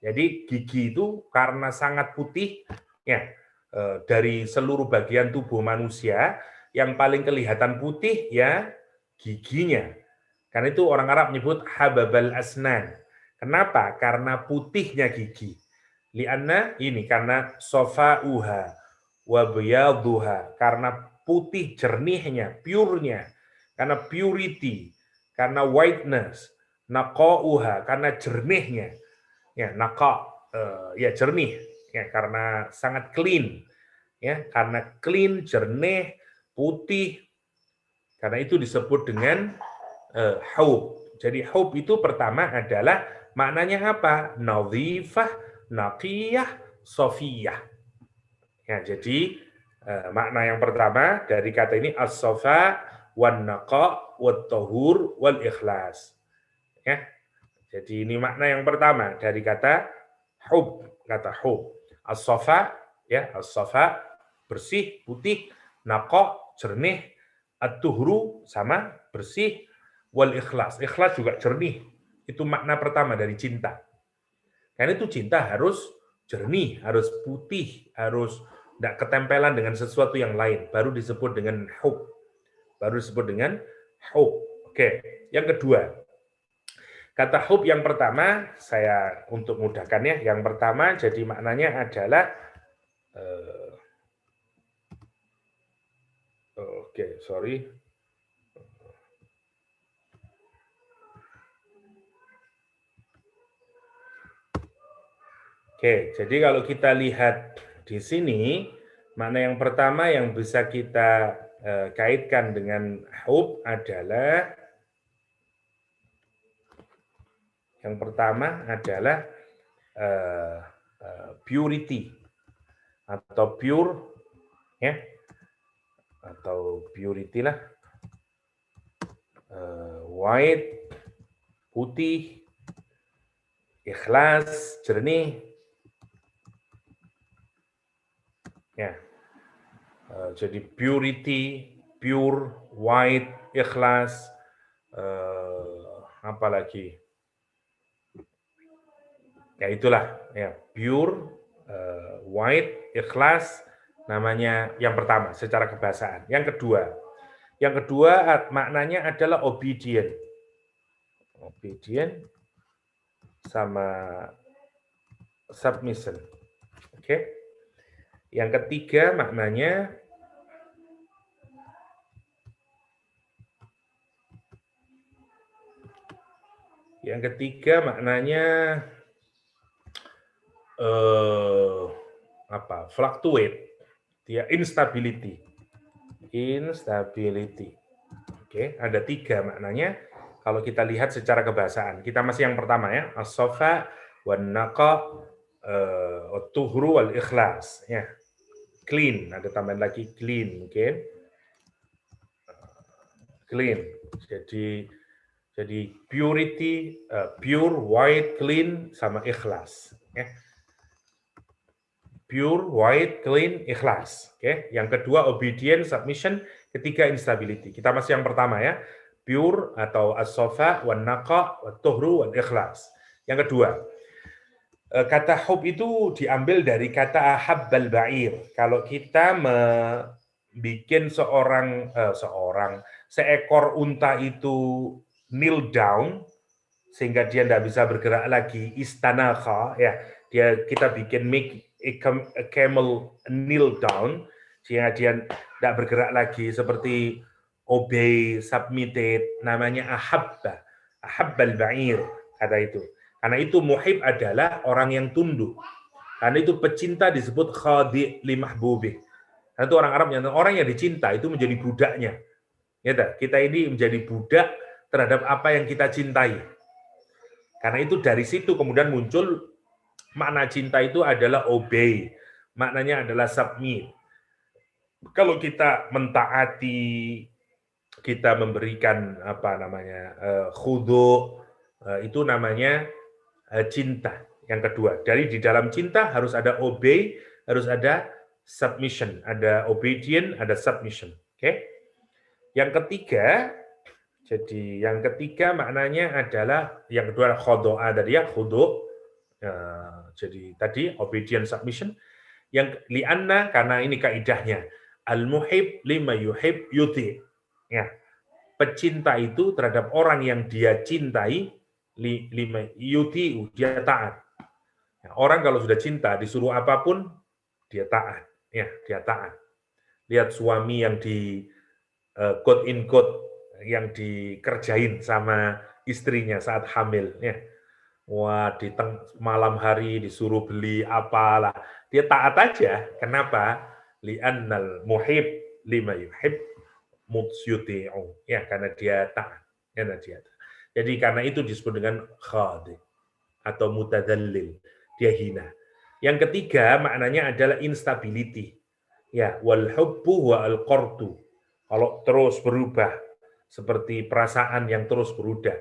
Jadi gigi itu karena sangat putih, ya, dari seluruh bagian tubuh manusia yang paling kelihatan putih ya giginya. Karena itu orang Arab menyebut hababal asnan. Kenapa? Karena putihnya gigi. Lianna ini karena sofa'uha wa biyaduha, karena putih jernihnya, purenya, karena purity, karena whiteness, naqauha, karena jernihnya, ya, naqa, ya jernih, ya, karena sangat clean, ya, karena clean, jernih, putih, karena itu disebut dengan haub. Jadi haub itu pertama adalah maknanya apa? Nadhifah, naqiyah, sofiyah. Ya, jadi makna yang pertama dari kata ini as-safa wan naqa wat tahur wal ikhlas. Ya. Jadi ini makna yang pertama dari kata hub, kata hub. As-safa, ya, as-safa bersih, putih, naqa jernih, at-tuhru sama bersih, wal ikhlas. Ikhlas juga jernih. Itu makna pertama dari cinta. Karena itu cinta harus jernih, harus putih, harus tidak ketempelan dengan sesuatu yang lain, baru disebut dengan hub. Baru disebut dengan hub. Oke, yang kedua, Kata hub yang pertama, saya untuk mudahkannya, yang pertama jadi maknanya adalah sorry. Jadi kalau kita lihat di sini, makna yang pertama yang bisa kita kaitkan dengan hub adalah yang pertama adalah purity atau pure, ya, atau purity lah, white, putih, ikhlas, jernih, ya. Jadi purity, pure, white, ikhlas, apalagi, ya itulah, ya, pure, white, ikhlas, namanya yang pertama secara kebahasaan. Yang kedua maknanya adalah obedient, sama submission. Oke. Yang ketiga maknanya fluctuate, dia instability. Oke, ada 3 maknanya kalau kita lihat secara kebahasaan. Kita masih yang pertama, ya, as-safa wan naqa, tuhru wal ikhlas, ya. Clean, ada tambahan lagi clean, mungkin. Clean. Jadi purity, pure, white, clean, sama ikhlas, ya. Pure, white, clean, ikhlas. Oke. Yang kedua obedience, submission. Ketiga instability. Kita masih yang pertama, ya. Pure atau as-safa wan naqa wat tuhru wal ikhlas. Yang kedua, kata hub itu diambil dari kata ahabbal ba'ir. Kalau kita bikin seekor unta itu kneel down sehingga dia tidak bisa bergerak lagi, istanakha, ya, kita bikin make a camel kneel down sehingga dia tidak bergerak lagi, seperti obey, submitted, namanya ahabbal ba'ir, kata itu. Karena itu muhib adalah orang yang tunduk. Karena itu pecinta disebut khadi' li mahbubih. Karena itu orang Arab, orang yang dicinta itu menjadi budaknya. Kita ini menjadi budak terhadap apa yang kita cintai. Karena itu dari situ kemudian muncul makna cinta itu adalah obey. Maknanya adalah submit. Kalau kita mentaati, kita memberikan khudu', itu namanya cinta. Yang kedua, dari di dalam cinta harus ada obey, harus ada submission, ada obedient, ada submission. Oke. Yang ketiga maknanya adalah, yang kedua khodo'a tadi, ya, khudu'. Jadi tadi obedient, submission. Yang li'anna, karena ini kaidahnya, al-muhib lima yuhib yuti. Ya. Pecinta itu terhadap orang yang dia cintai, lima yuti, dia taat. Ya, orang kalau sudah cinta disuruh apapun dia taat, ya, dia taat. Lihat suami yang di quote in quote yang dikerjain sama istrinya saat hamil, ya. Wah, di malam hari disuruh beli apalah, dia taat aja. Kenapa? Li'annal muhib lima yuhib mutyuti'u, ya, karena dia taat, karena dia taat. Jadi karena itu disebut dengan khadi atau mutadzallil, dia hina. Yang ketiga maknanya adalah instability. Ya, wal hubbu wa al qartu. Kalau terus berubah seperti perasaan yang terus berubah.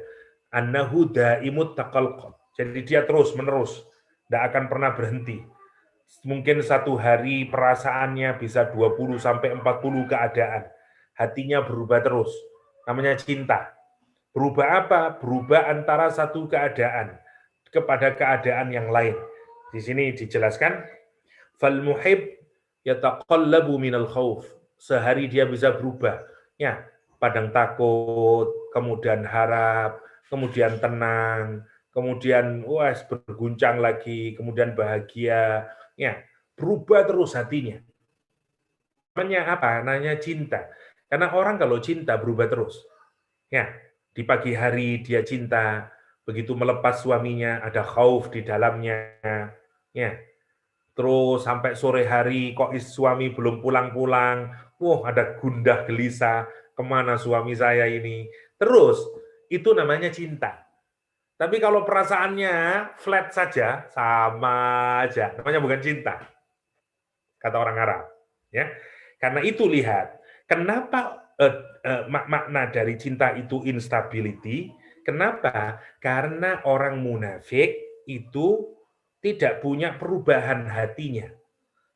Annahu daimut taqalqal. Jadi dia terus menerus, tidak akan pernah berhenti. Mungkin satu hari perasaannya bisa 20 sampai 40 keadaan. Hatinya berubah terus. Namanya cinta. Berubah apa? Berubah antara satu keadaan kepada keadaan yang lain. Di sini dijelaskan, fal muhib yataqallabu minal khauf. Sehari dia bisa berubah. Ya, kadang takut, kemudian harap, kemudian tenang, kemudian berguncang lagi, kemudian bahagia, ya berubah terus hatinya. Namanya apa? Namanya cinta. Karena orang kalau cinta berubah terus. Ya, di pagi hari dia cinta, begitu melepas suaminya ada khauf di dalamnya. Ya, terus sampai sore hari kok suami belum pulang-pulang, ada gundah gelisah, kemana suami saya ini. Terus, itu namanya cinta. Tapi kalau perasaannya flat saja, sama aja, namanya bukan cinta, kata orang Arab. Ya, karena itu lihat, kenapa makna dari cinta itu instability? Kenapa? Karena orang munafik itu tidak punya perubahan hatinya.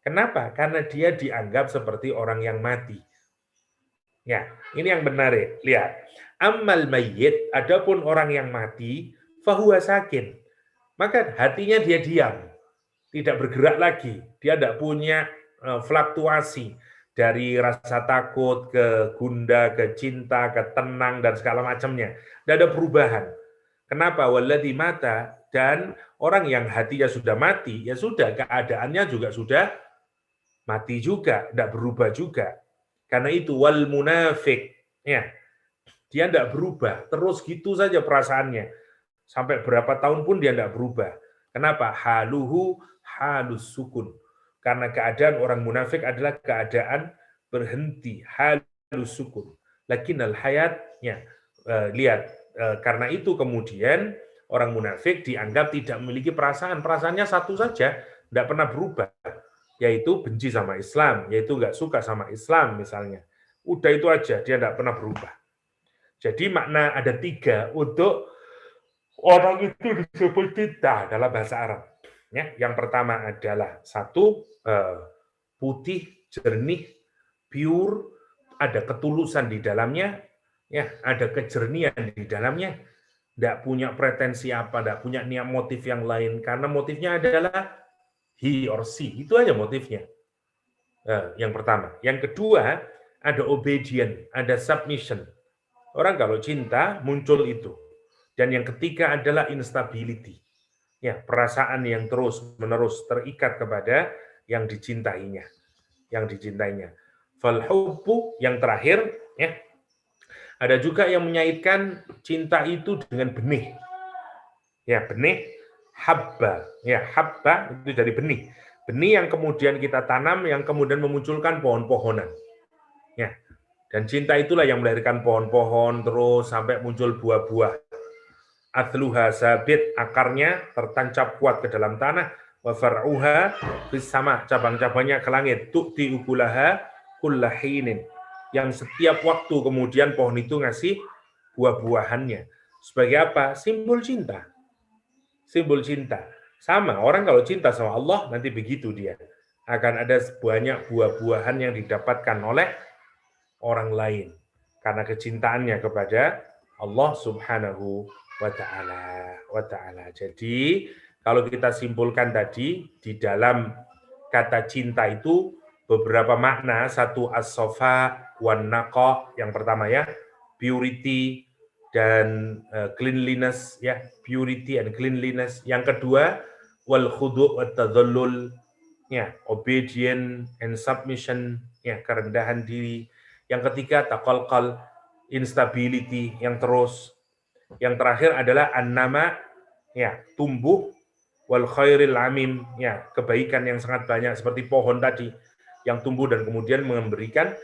Kenapa? Karena dia dianggap seperti orang yang mati. Ya, ini yang menarik. Lihat. Ammal mayyit, adapun orang yang mati, fahuwa sakin. Maka hatinya dia diam. Tidak bergerak lagi. Dia tidak punya fluktuasi dari rasa takut ke gundah, ke cinta, ke tenang, dan segala macamnya. Tidak ada perubahan. Kenapa? Walladzi mata, dan orang yang hatinya sudah mati, ya sudah, keadaannya juga sudah mati juga, tidak berubah juga. Karena itu wal munafik, ya, dia tidak berubah, terus gitu saja perasaannya. Sampai berapa tahun pun dia tidak berubah. Kenapa? Haluhu halus sukun. Karena keadaan orang munafik adalah keadaan berhenti, halus sukun. Lakinnal hayatnya, lihat, karena itu kemudian orang munafik dianggap tidak memiliki perasaan. Perasaannya satu saja, tidak pernah berubah, yaitu benci sama Islam, yaitu nggak suka sama Islam misalnya. Udah itu aja, dia tidak pernah berubah. Jadi makna ada 3 untuk orang itu disebut cinta dalam bahasa Arab. Ya, yang pertama adalah 1, putih, jernih, pure, ada ketulusan di dalamnya, ya, ada kejernihan di dalamnya, tidak punya pretensi apa, tidak punya niat motif yang lain, karena motifnya adalah he or she, itu aja motifnya. Yang pertama. Yang kedua, ada obedient, ada submission. Orang kalau cinta muncul itu. Dan yang ketiga adalah instability. Ya, perasaan yang terus-menerus terikat kepada yang dicintainya. Fal hubbu, yang terakhir, ya. Ada juga yang menyaitkan cinta itu dengan benih. Ya, benih habba. Ya, habba itu dari benih. Benih yang kemudian kita tanam, yang kemudian memunculkan pohon-pohonan. Ya, dan cinta itulah yang melahirkan pohon-pohon terus sampai muncul buah-buah. Athluha sabit, akarnya tertancap kuat ke dalam tanah. Wa far'uha bis sama, cabang-cabangnya ke langit. Tu'ti ukulaha kullahinin, yang setiap waktu kemudian pohon itu ngasih buah-buahannya. Sebagai apa? Simbol cinta. Simbol cinta. Sama, orang kalau cinta sama Allah, nanti begitu dia. Akan ada banyak buah-buahan yang didapatkan oleh orang lain. Karena kecintaannya kepada Allah subhanahu wa ta'ala. Jadi, kalau kita simpulkan tadi, di dalam kata cinta itu beberapa makna. 1, as-sofa wan naqa, yang pertama ya, purity dan cleanliness, ya, purity and cleanliness. Yang kedua, wal khudu' wat tadhallul, ya, obedient and submission, ya, kerendahan diri. Yang ketiga, taqalqal, instability, yang terus. Yang terakhir adalah an-nama, ya, tumbuh, wal khairil amim, ya, kebaikan yang sangat banyak, seperti pohon tadi yang tumbuh dan kemudian memberikan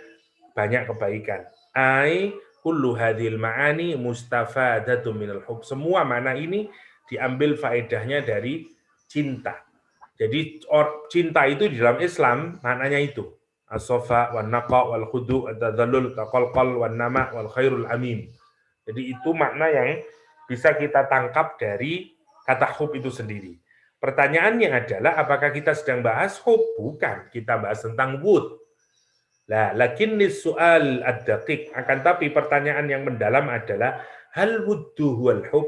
banyak kebaikan. Ai kullu hadhil ma'ani mustafadatun minal hub. Semua makna ini diambil faedahnya dari cinta. Jadi cinta itu di dalam Islam maknanya itu. As-sofa wan naqa wal khudu' at-tadhallul taqalqal wan nama wal khairul amim. Jadi itu makna yang bisa kita tangkap dari kata hub itu sendiri. Pertanyaannya adalah apakah kita sedang bahas hub? Bukan, kita bahas tentang wud. Lah, lakinni soal ad-daqiq, akan tapi pertanyaan yang mendalam adalah hal wuddu wal hub?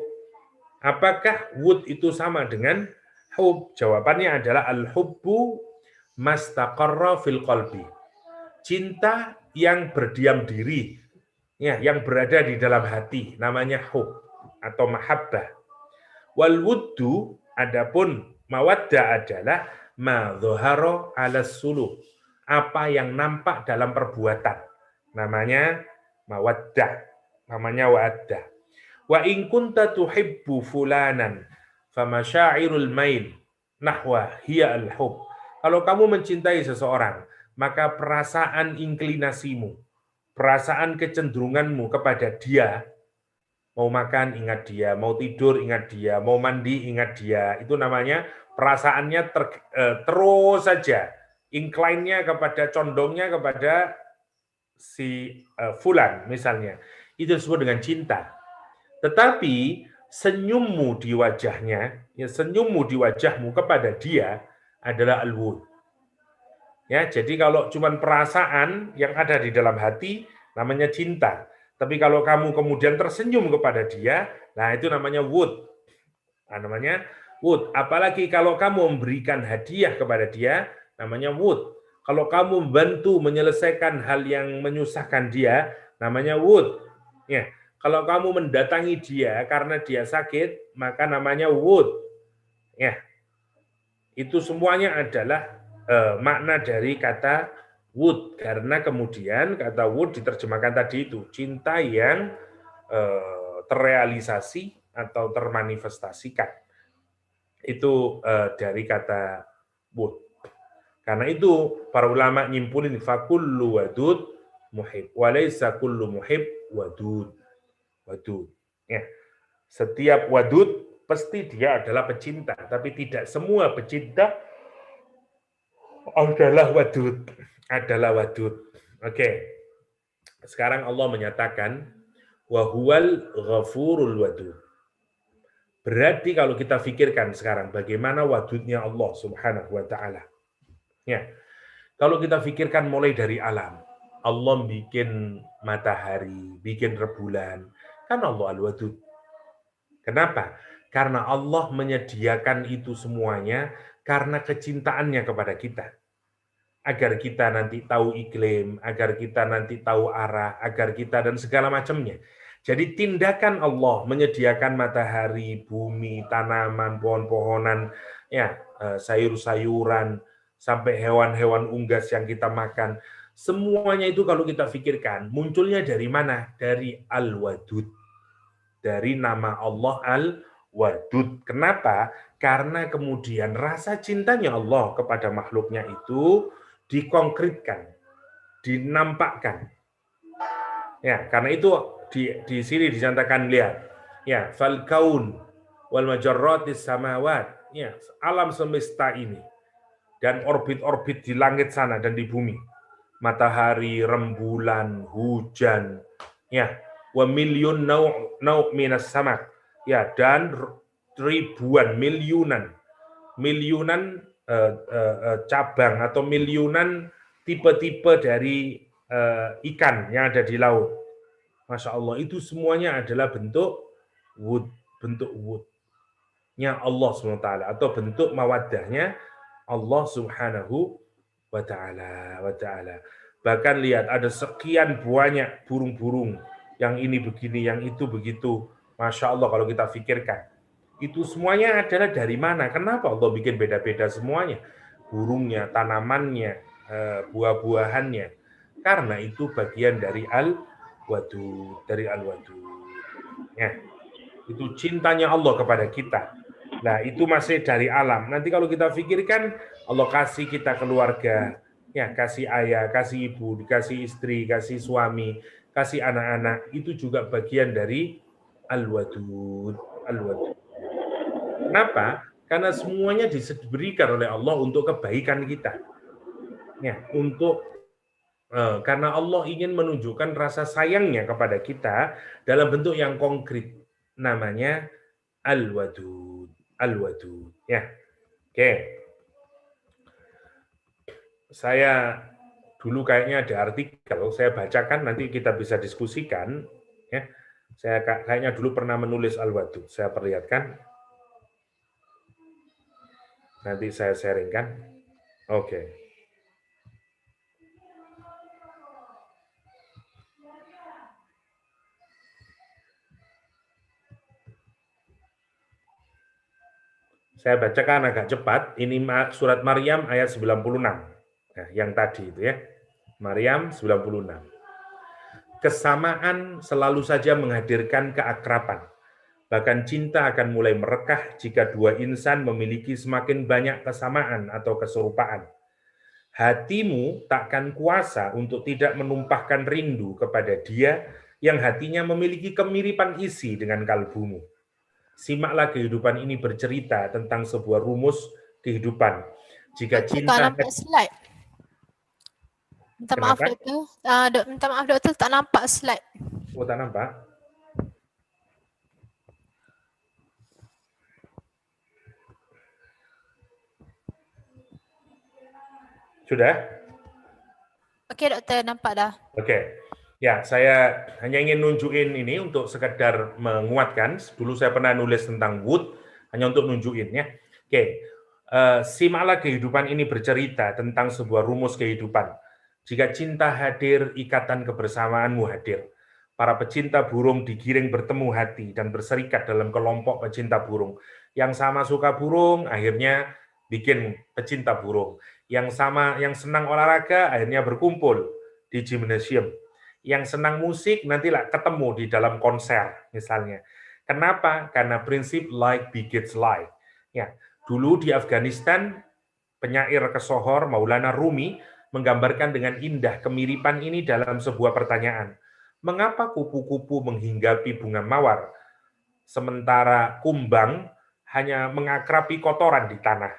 Apakah wud itu sama dengan hub? Jawabannya adalah al-hubbu mastaqarra fil qalbi. Cinta yang berdiam diri, ya, yang berada di dalam hati, namanya hub. atau mahabbah. Wal wuddu, adapun mawaddah adalah ma dhahara 'ala suluh, apa yang nampak dalam perbuatan. Namanya mawaddah, namanya waddah. Wa in kunta tuhibbu fulanan famasyairul mail nahwa hiya al-hub. Kalau kamu mencintai seseorang, maka perasaan inklinasimu, perasaan kecenderunganmu kepada dia, mau makan ingat dia, mau tidur ingat dia, mau mandi ingat dia, itu namanya perasaannya terus saja, incline-nya kepada, condongnya kepada si fulan misalnya. Itu disebut dengan cinta. Tetapi senyummu di wajahnya, ya senyummu di wajahmu kepada dia adalah al-wud. Ya, jadi kalau cuma perasaan yang ada di dalam hati namanya cinta. Tapi kalau kamu kemudian tersenyum kepada dia, nah itu namanya wud. Nah, namanya wud. Apalagi kalau kamu memberikan hadiah kepada dia, namanya wud. Kalau kamu membantu menyelesaikan hal yang menyusahkan dia, namanya wud. Ya, kalau kamu mendatangi dia karena dia sakit, maka namanya wud. Ya, itu semuanya adalah makna dari kata wud, karena kemudian kata wud diterjemahkan tadi itu cinta yang terrealisasi atau termanifestasikan. Itu dari kata wud. Karena itu para ulama nyimpulin fakullu wadud muhib, walaysa kullu muhib wadud. Wadud. Ya. Setiap wadud pasti dia adalah pecinta, tapi tidak semua pecinta adalah wadud. Adalah wadud. Oke. Sekarang Allah menyatakan wa huwal ghafurul wadud. Berarti kalau kita pikirkan sekarang bagaimana wadudnya Allah Subhanahu wa taala. Ya. Kalau kita pikirkan mulai dari alam, Allah bikin matahari, bikin rembulan, kan Allah al-wadud. Kenapa? Karena Allah menyediakan itu semuanya karena kecintaannya kepada kita. Agar kita nanti tahu iklim, agar kita nanti tahu arah, agar kita dan segala macamnya. Jadi tindakan Allah menyediakan matahari, bumi, tanaman, pohon-pohonan, ya, sayur-sayuran, sampai hewan-hewan unggas yang kita makan. Semuanya itu kalau kita pikirkan, munculnya dari mana? Dari Al-Wadud. Dari nama Allah Al-Wadud. Kenapa? Karena kemudian rasa cintanya Allah kepada makhluknya itu dikonkretkan, dinampakkan. Ya, karena itu di sini dinyatakan lihat. Ya, fal kaun wal majarratis samawat. Ya, alam semesta ini dan orbit-orbit di langit sana dan di bumi. Matahari, rembulan, hujan, ya, wa milyun nau' minas samak. Ya, dan ribuan, miliunan cabang atau miliunan tipe-tipe dari ikan yang ada di laut. Masya Allah, itu semuanya adalah bentuk wudnya Allah SWT atau bentuk mawaddahnya Allah Subhanahu wa ta'ala. Bahkan lihat ada sekian banyak burung-burung, yang ini begini, yang itu begitu. Masya Allah kalau kita pikirkan. Itu semuanya adalah dari mana? Kenapa Allah bikin beda-beda semuanya? Burungnya, tanamannya, buah-buahannya. Karena itu bagian dari Al-Wadud. Ya, itu cintanya Allah kepada kita. Nah, itu masih dari alam. Nanti kalau kita pikirkan, Allah kasih kita keluarga, ya, kasih ayah, kasih ibu, kasih istri, kasih suami, kasih anak-anak, itu juga bagian dari Al-Wadud. Kenapa? Karena semuanya diberikan oleh Allah untuk kebaikan kita. Ya, karena Allah ingin menunjukkan rasa sayangnya kepada kita dalam bentuk yang konkret. Namanya Al-Wadud. Ya. Oke. Saya dulu kayaknya ada artikel, saya bacakan, nanti kita bisa diskusikan. Ya. Saya kayaknya dulu pernah menulis Al-Wadud. Saya perlihatkan. Nanti saya sharingkan. Oke. Saya bacakan agak cepat. Ini surat Maryam ayat 96. Nah, yang tadi itu ya. Maryam 96. Kesamaan selalu saja menghadirkan keakraban. Bahkan cinta akan mulai merekah jika dua insan memiliki semakin banyak kesamaan atau keserupaan. Hatimu takkan kuasa untuk tidak menumpahkan rindu kepada dia yang hatinya memiliki kemiripan isi dengan kalbumu. Simaklah kehidupan ini bercerita tentang sebuah rumus kehidupan. Jika Tak cinta... nampak slide. Minta maaf doktor. Minta maaf doktor, tak nampak slide. Oh, tak nampak? Sudah? Oke doktor, nampak dah. Oke. Ya, saya hanya ingin nunjukin ini untuk sekedar menguatkan. Dulu saya pernah nulis tentang wood, hanya untuk nunjukin ya. Oke. Simaklah kehidupan ini bercerita tentang sebuah rumus kehidupan. Jika cinta hadir, ikatan kebersamaanmu hadir. Para pecinta burung digiring bertemu hati dan berserikat dalam kelompok pecinta burung. Yang sama suka burung, akhirnya bikin pecinta burung. Yang senang olahraga, akhirnya berkumpul di gymnasium. Yang senang musik, nantilah ketemu di dalam konser, misalnya. Kenapa? Karena prinsip like begets like. Ya, dulu di Afghanistan, penyair kesohor Maulana Rumi menggambarkan dengan indah kemiripan ini dalam sebuah pertanyaan. Mengapa kupu-kupu menghinggapi bunga mawar, sementara kumbang hanya mengakrapi kotoran di tanah?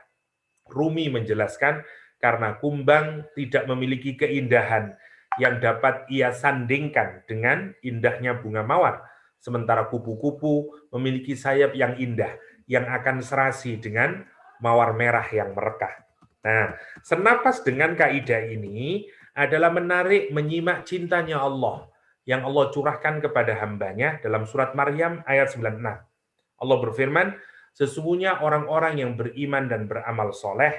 Rumi menjelaskan, karena kumbang tidak memiliki keindahan yang dapat ia sandingkan dengan indahnya bunga mawar, sementara kupu-kupu memiliki sayap yang indah, yang akan serasi dengan mawar merah yang merekah. Nah, senapas dengan kaidah ini adalah menarik menyimak cintanya Allah yang Allah curahkan kepada hambanya dalam surat Maryam ayat 96. Allah berfirman, sesungguhnya orang-orang yang beriman dan beramal soleh,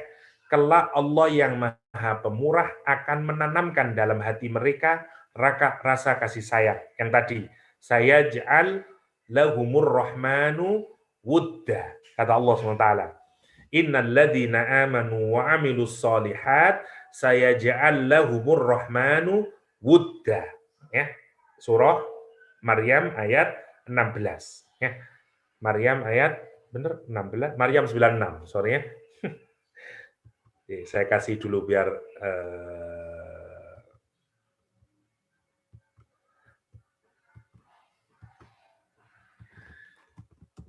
kelak Allah yang Maha Pemurah akan menanamkan dalam hati mereka rasa kasih sayang. Yang tadi, saya ja'al lahumur rahmanu wudda, kata Allah SWT. Innal ladzina amanu wa amilus solihat saya ja'al lahumur rahmanu wudda. Ya. Surah Maryam ayat 16. Ya. Maryam ayat benar 16, Maryam 96, sorry ya. Saya kasih dulu biar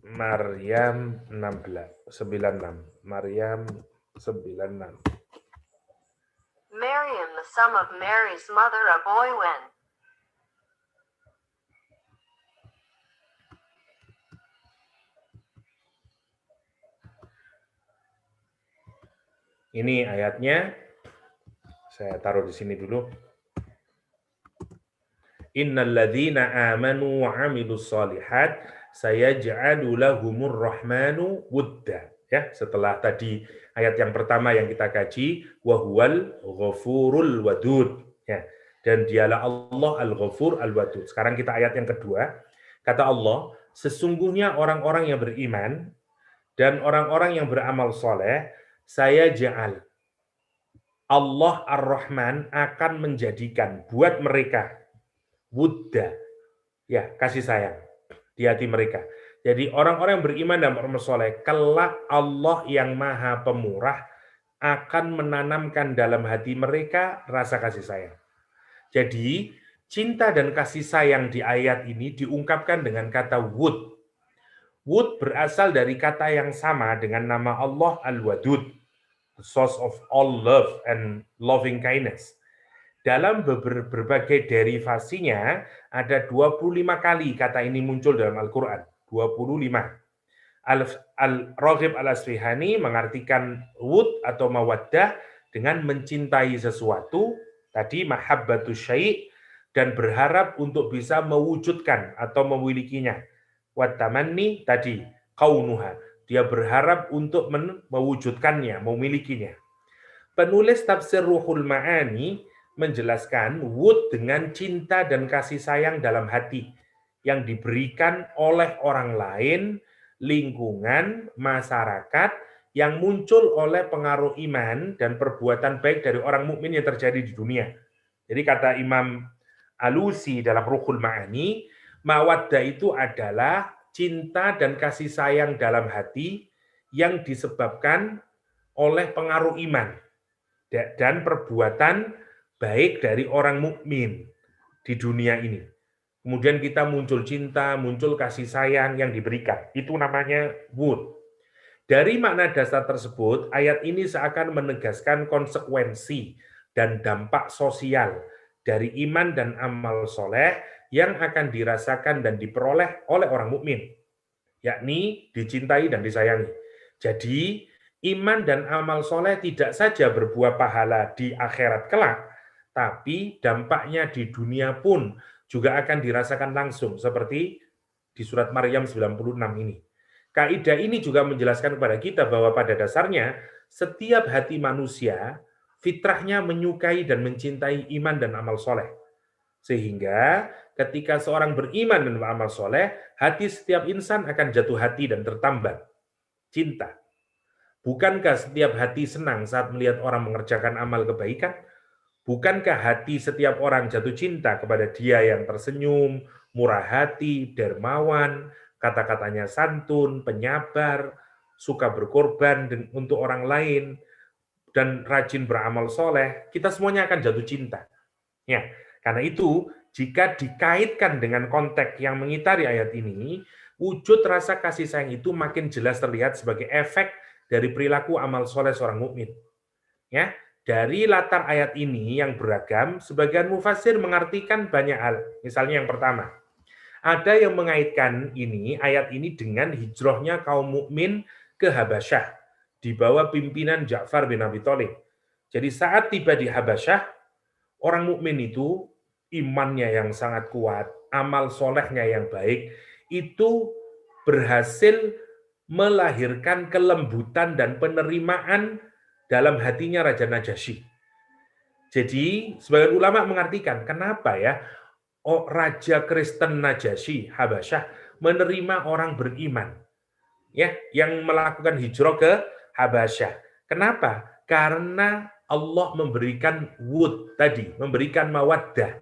Maryam 96. Maryam 96. Maryam, the son of Mary's mother, a boy when. Ini ayatnya, saya taruh di sini dulu. Innal ladzina amanu wa amilus solihat sayaj'alu lahumur rahmanu wudda. Ya, setelah tadi ayat yang pertama yang kita kaji, wa huwal ghafurul wadud. Ya, dan dialah Allah al-ghafur al-wadud. Sekarang kita ayat yang kedua. Kata Allah, sesungguhnya orang-orang yang beriman dan orang-orang yang beramal soleh, saya ja'al. Allah Ar-Rahman akan menjadikan buat mereka wudda, ya, kasih sayang di hati mereka. Jadi orang-orang yang beriman dan beramal soleh, kelak Allah yang Maha Pemurah akan menanamkan dalam hati mereka rasa kasih sayang. Jadi cinta dan kasih sayang di ayat ini diungkapkan dengan kata wud. Wud berasal dari kata yang sama dengan nama Allah Al-Wadud, the source of all love and loving kindness. Dalam berbagai derivasinya, ada 25 kali kata ini muncul dalam Al-Quran. 25. Al-Raghib Al-Asfihani mengartikan wud atau mawaddah dengan mencintai sesuatu, tadi mahabbatu syai', dan berharap untuk bisa mewujudkan atau memilikinya. Watamanni tadi, kaunuha. Dia berharap untuk mewujudkannya, memilikinya. Penulis tafsir Ruhul Ma'ani menjelaskan wud dengan cinta dan kasih sayang dalam hati yang diberikan oleh orang lain, lingkungan, masyarakat, yang muncul oleh pengaruh iman dan perbuatan baik dari orang mukmin yang terjadi di dunia. Jadi kata Imam Alusi dalam Ruhul Ma'ani, mawaddah itu adalah cinta dan kasih sayang dalam hati yang disebabkan oleh pengaruh iman dan perbuatan baik dari orang mukmin di dunia ini. Kemudian kita muncul cinta, muncul kasih sayang yang diberikan. Itu namanya wud. Dari makna dasar tersebut, ayat ini seakan menegaskan konsekuensi dan dampak sosial dari iman dan amal soleh yang akan dirasakan dan diperoleh oleh orang mukmin, yakni dicintai dan disayangi. Jadi, iman dan amal soleh tidak saja berbuah pahala di akhirat kelak, tapi dampaknya di dunia pun juga akan dirasakan langsung, seperti di surat Maryam 96 ini. Kaidah ini juga menjelaskan kepada kita bahwa pada dasarnya setiap hati manusia fitrahnya menyukai dan mencintai iman dan amal soleh. Sehingga ketika seorang beriman dan beramal soleh, hati setiap insan akan jatuh hati dan tertambat cinta. Bukankah setiap hati senang saat melihat orang mengerjakan amal kebaikan? Bukankah hati setiap orang jatuh cinta kepada dia yang tersenyum, murah hati, dermawan, kata-katanya santun, penyabar, suka berkorban untuk orang lain, dan rajin beramal soleh? Kita semuanya akan jatuh cinta. Ya, karena itu, jika dikaitkan dengan konteks yang mengitari ayat ini, wujud rasa kasih sayang itu makin jelas terlihat sebagai efek dari perilaku amal soleh seorang mukmin. Ya, dari latar ayat ini yang beragam, sebagian mufassir mengartikan banyak hal. Misalnya yang pertama, ada yang mengaitkan ayat ini dengan hijrahnya kaum mukmin ke Habasyah di bawah pimpinan Ja'far bin Abi Thalib. Jadi saat tiba di Habasyah, orang mukmin itu imannya yang sangat kuat, amal solehnya yang baik, itu berhasil melahirkan kelembutan dan penerimaan dalam hatinya Raja Najasyi. Jadi, sebagian ulama mengartikan, kenapa ya Raja Kristen Najasyi, Habasyah, menerima orang beriman, ya, yang melakukan hijrah ke Habasyah. Kenapa? Karena Allah memberikan wud tadi, memberikan mawaddah.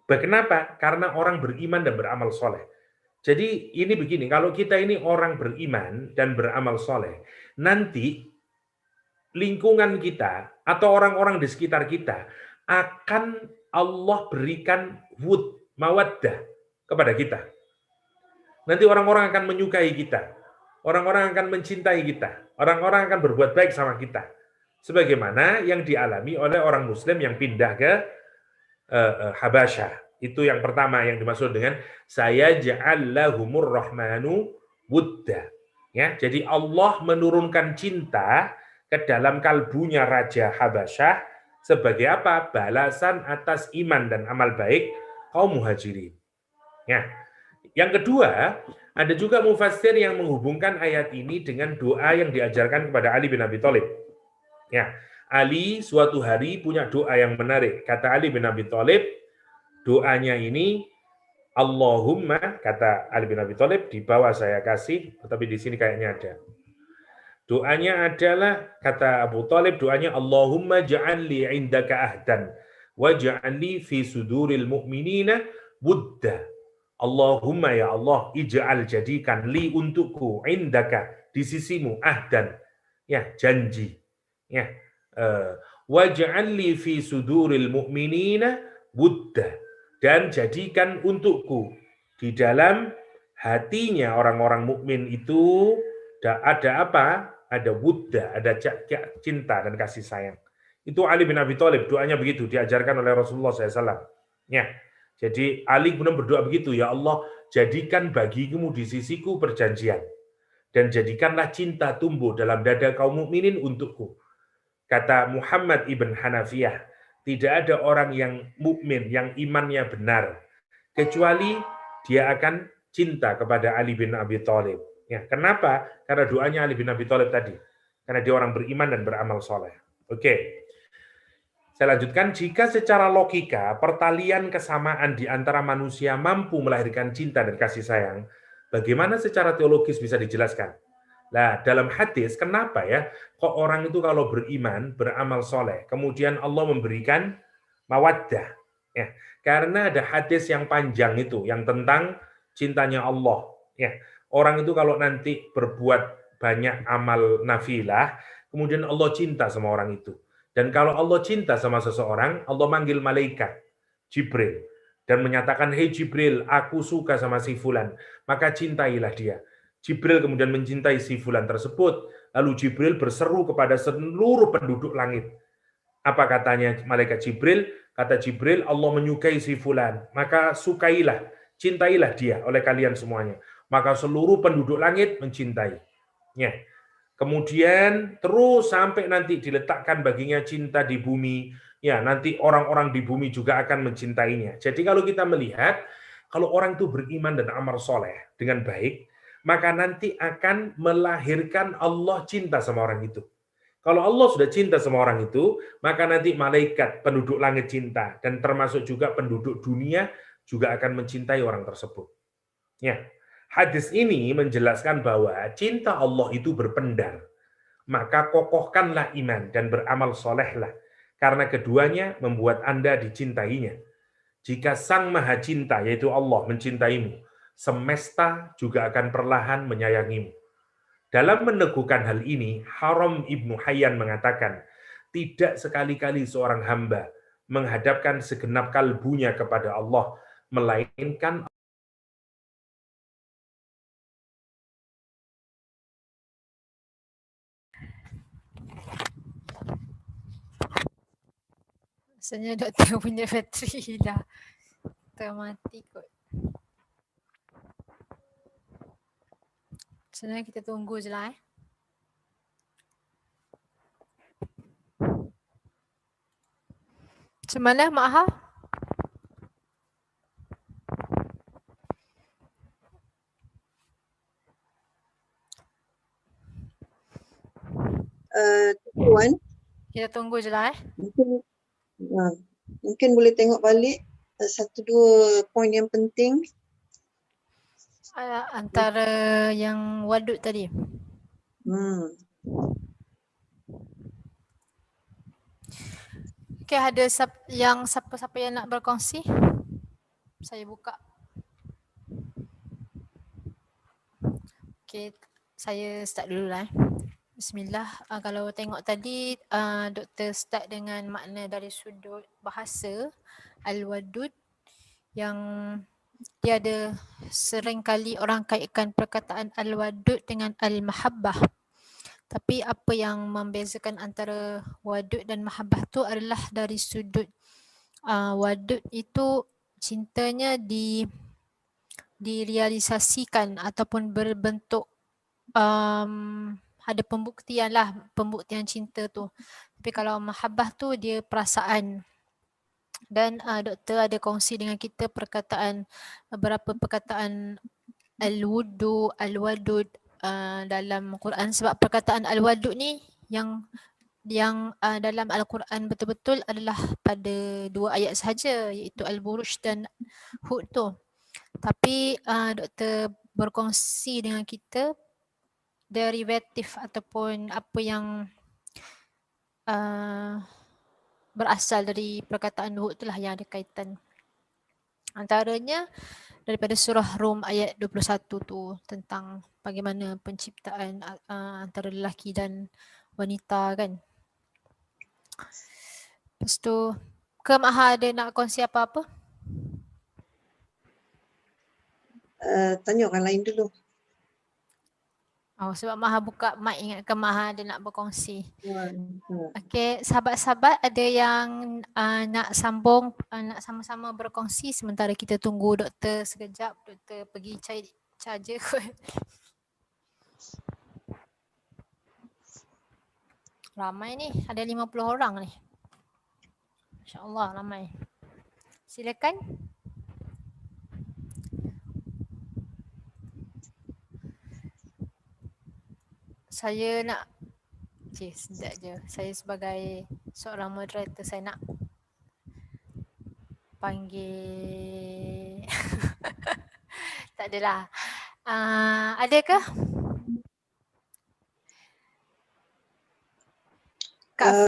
Kenapa? Karena orang beriman dan beramal soleh. Jadi ini begini, kalau kita ini orang beriman dan beramal soleh, nanti lingkungan kita atau orang-orang di sekitar kita akan Allah berikan wud, mawaddah kepada kita. Nanti orang-orang akan menyukai kita, orang-orang akan mencintai kita, orang-orang akan berbuat baik sama kita. Sebagaimana yang dialami oleh orang Muslim yang pindah ke Habasyah. Itu yang pertama yang dimaksud dengan saya ja'allahumur rahmanu wudda. Ya, jadi Allah menurunkan cinta ke dalam kalbunya Raja Habasyah sebagai apa? Balasan atas iman dan amal baik kaum muhajirin. Ya. Yang kedua, ada juga mufassir yang menghubungkan ayat ini dengan doa yang diajarkan kepada Ali bin Abi Thalib. Ya, Ali suatu hari punya doa yang menarik. Kata Ali bin Abi Thalib, doanya ini Allahumma, kata Ali bin Abi Thalib, di bawah saya kasih, tapi di sini kayaknya ada. Doanya adalah, kata Abu Thalib, doanya Allahumma ja'alli indaka ahdan wa ja'alli fi suduril mu'minina wudda. Allahumma ya Allah, ij'al jadikan li untukku indaka di sisimu ahdan, ya janji, ya wa ja'alli fi suduril mu'minina wudda, dan jadikan untukku di dalam hatinya orang-orang mukmin itu ada apa? Ada wudda, ada cinta dan kasih sayang. Itu Ali bin Abi Thalib, doanya begitu, diajarkan oleh Rasulullah SAW. Ya, jadi Ali kemudian berdoa begitu, ya Allah, jadikan bagimu di sisiku perjanjian, dan jadikanlah cinta tumbuh dalam dada kaum mukminin untukku. Kata Muhammad ibn Hanafiyah, tidak ada orang yang mukmin, yang imannya benar, kecuali dia akan cinta kepada Ali bin Abi Thalib. Ya, kenapa? Karena doanya Ali bin Abi Thalib tadi. Karena dia orang beriman dan beramal soleh. Oke. Saya lanjutkan, jika secara logika pertalian kesamaan di antara manusia mampu melahirkan cinta dan kasih sayang, bagaimana secara teologis bisa dijelaskan? Nah, dalam hadis, kenapa ya kok orang itu kalau beriman, beramal soleh, kemudian Allah memberikan mawaddah? Ya, karena ada hadis yang panjang itu, yang tentang cintanya Allah. Ya, orang itu kalau nanti berbuat banyak amal nafilah, kemudian Allah cinta sama orang itu. Dan kalau Allah cinta sama seseorang, Allah manggil malaikat Jibril dan menyatakan, "Hei Jibril, aku suka sama si fulan, maka cintailah dia." Jibril kemudian mencintai si fulan tersebut. Lalu Jibril berseru kepada seluruh penduduk langit. Apa katanya malaikat Jibril? Kata Jibril, Allah menyukai si fulan, maka sukailah, cintailah dia oleh kalian semuanya. Maka seluruh penduduk langit mencintai. Ya. Kemudian terus sampai nanti diletakkan baginya cinta di bumi. Ya, nanti orang-orang di bumi juga akan mencintainya. Jadi kalau kita melihat, kalau orang itu beriman dan amal soleh dengan baik, maka nanti akan melahirkan Allah cinta sama orang itu. Kalau Allah sudah cinta sama orang itu, maka nanti malaikat, penduduk langit cinta, dan termasuk juga penduduk dunia juga akan mencintai orang tersebut. Ya, hadis ini menjelaskan bahwa cinta Allah itu berpendar. Maka kokohkanlah iman dan beramal solehlah, karena keduanya membuat Anda dicintainya. Jika Sang Maha Cinta, yaitu Allah, mencintaimu, semesta juga akan perlahan menyayangimu. Dalam meneguhkan hal ini, Haram Ibnu Hayyan mengatakan, tidak sekali-kali seorang hamba menghadapkan segenap kalbunya kepada Allah, melainkan Rasanya doktor punya bateri dah termati kot. Sebenarnya kita tunggu je lah Macam mana Mak Ha? Tuan, Kita tunggu je lah mungkin boleh tengok balik satu dua poin yang penting. Antara yang wadud tadi. Okay, ada siapa-siapa yang nak berkongsi? Saya buka. Okay, saya start dulu lah. Bismillah. Kalau tengok tadi, doktor start dengan makna dari sudut bahasa Al-Wadud, yang dia ada sering kali orang kaitkan perkataan Al-Wadud dengan Al-Mahabbah. Tapi apa yang membezakan antara wadud dan mahabbah tu adalah dari sudut wadud itu cintanya direalisasikan ataupun berbentuk ada pembuktian cinta tu. Tapi kalau mahabbah tu dia perasaan. Dan doktor ada kongsi dengan kita beberapa perkataan al-wudu, al-wadud dalam Quran, sebab perkataan al-wadud ni yang dalam Al-Quran betul-betul adalah pada 2 ayat sahaja, iaitu Al-Buruj dan Hud tu. Tapi doktor berkongsi dengan kita derivatif ataupun apa yang berasal dari perkataan Hud itulah yang ada kaitan. Antaranya daripada surah Rum ayat 21 tu, tentang bagaimana penciptaan antara lelaki dan wanita kan. Lepas tu, ke Mak Ha ada nak kongsi apa-apa? Tanya orang lain dulu. Oh, sebab Mak Ha buka mic, ingatkan Mak Ha ada nak berkongsi. Okey, sahabat-sahabat ada yang nak sambung, nak sama-sama berkongsi sementara kita tunggu doktor sekejap. Doktor pergi charger kot. Ramai ni, ada 50 orang ni. Masya Allah, ramai. Silakan. Saya nak sekejap je. Saya sebagai seorang moderator, saya nak panggil tak adalah. Adakah? Kak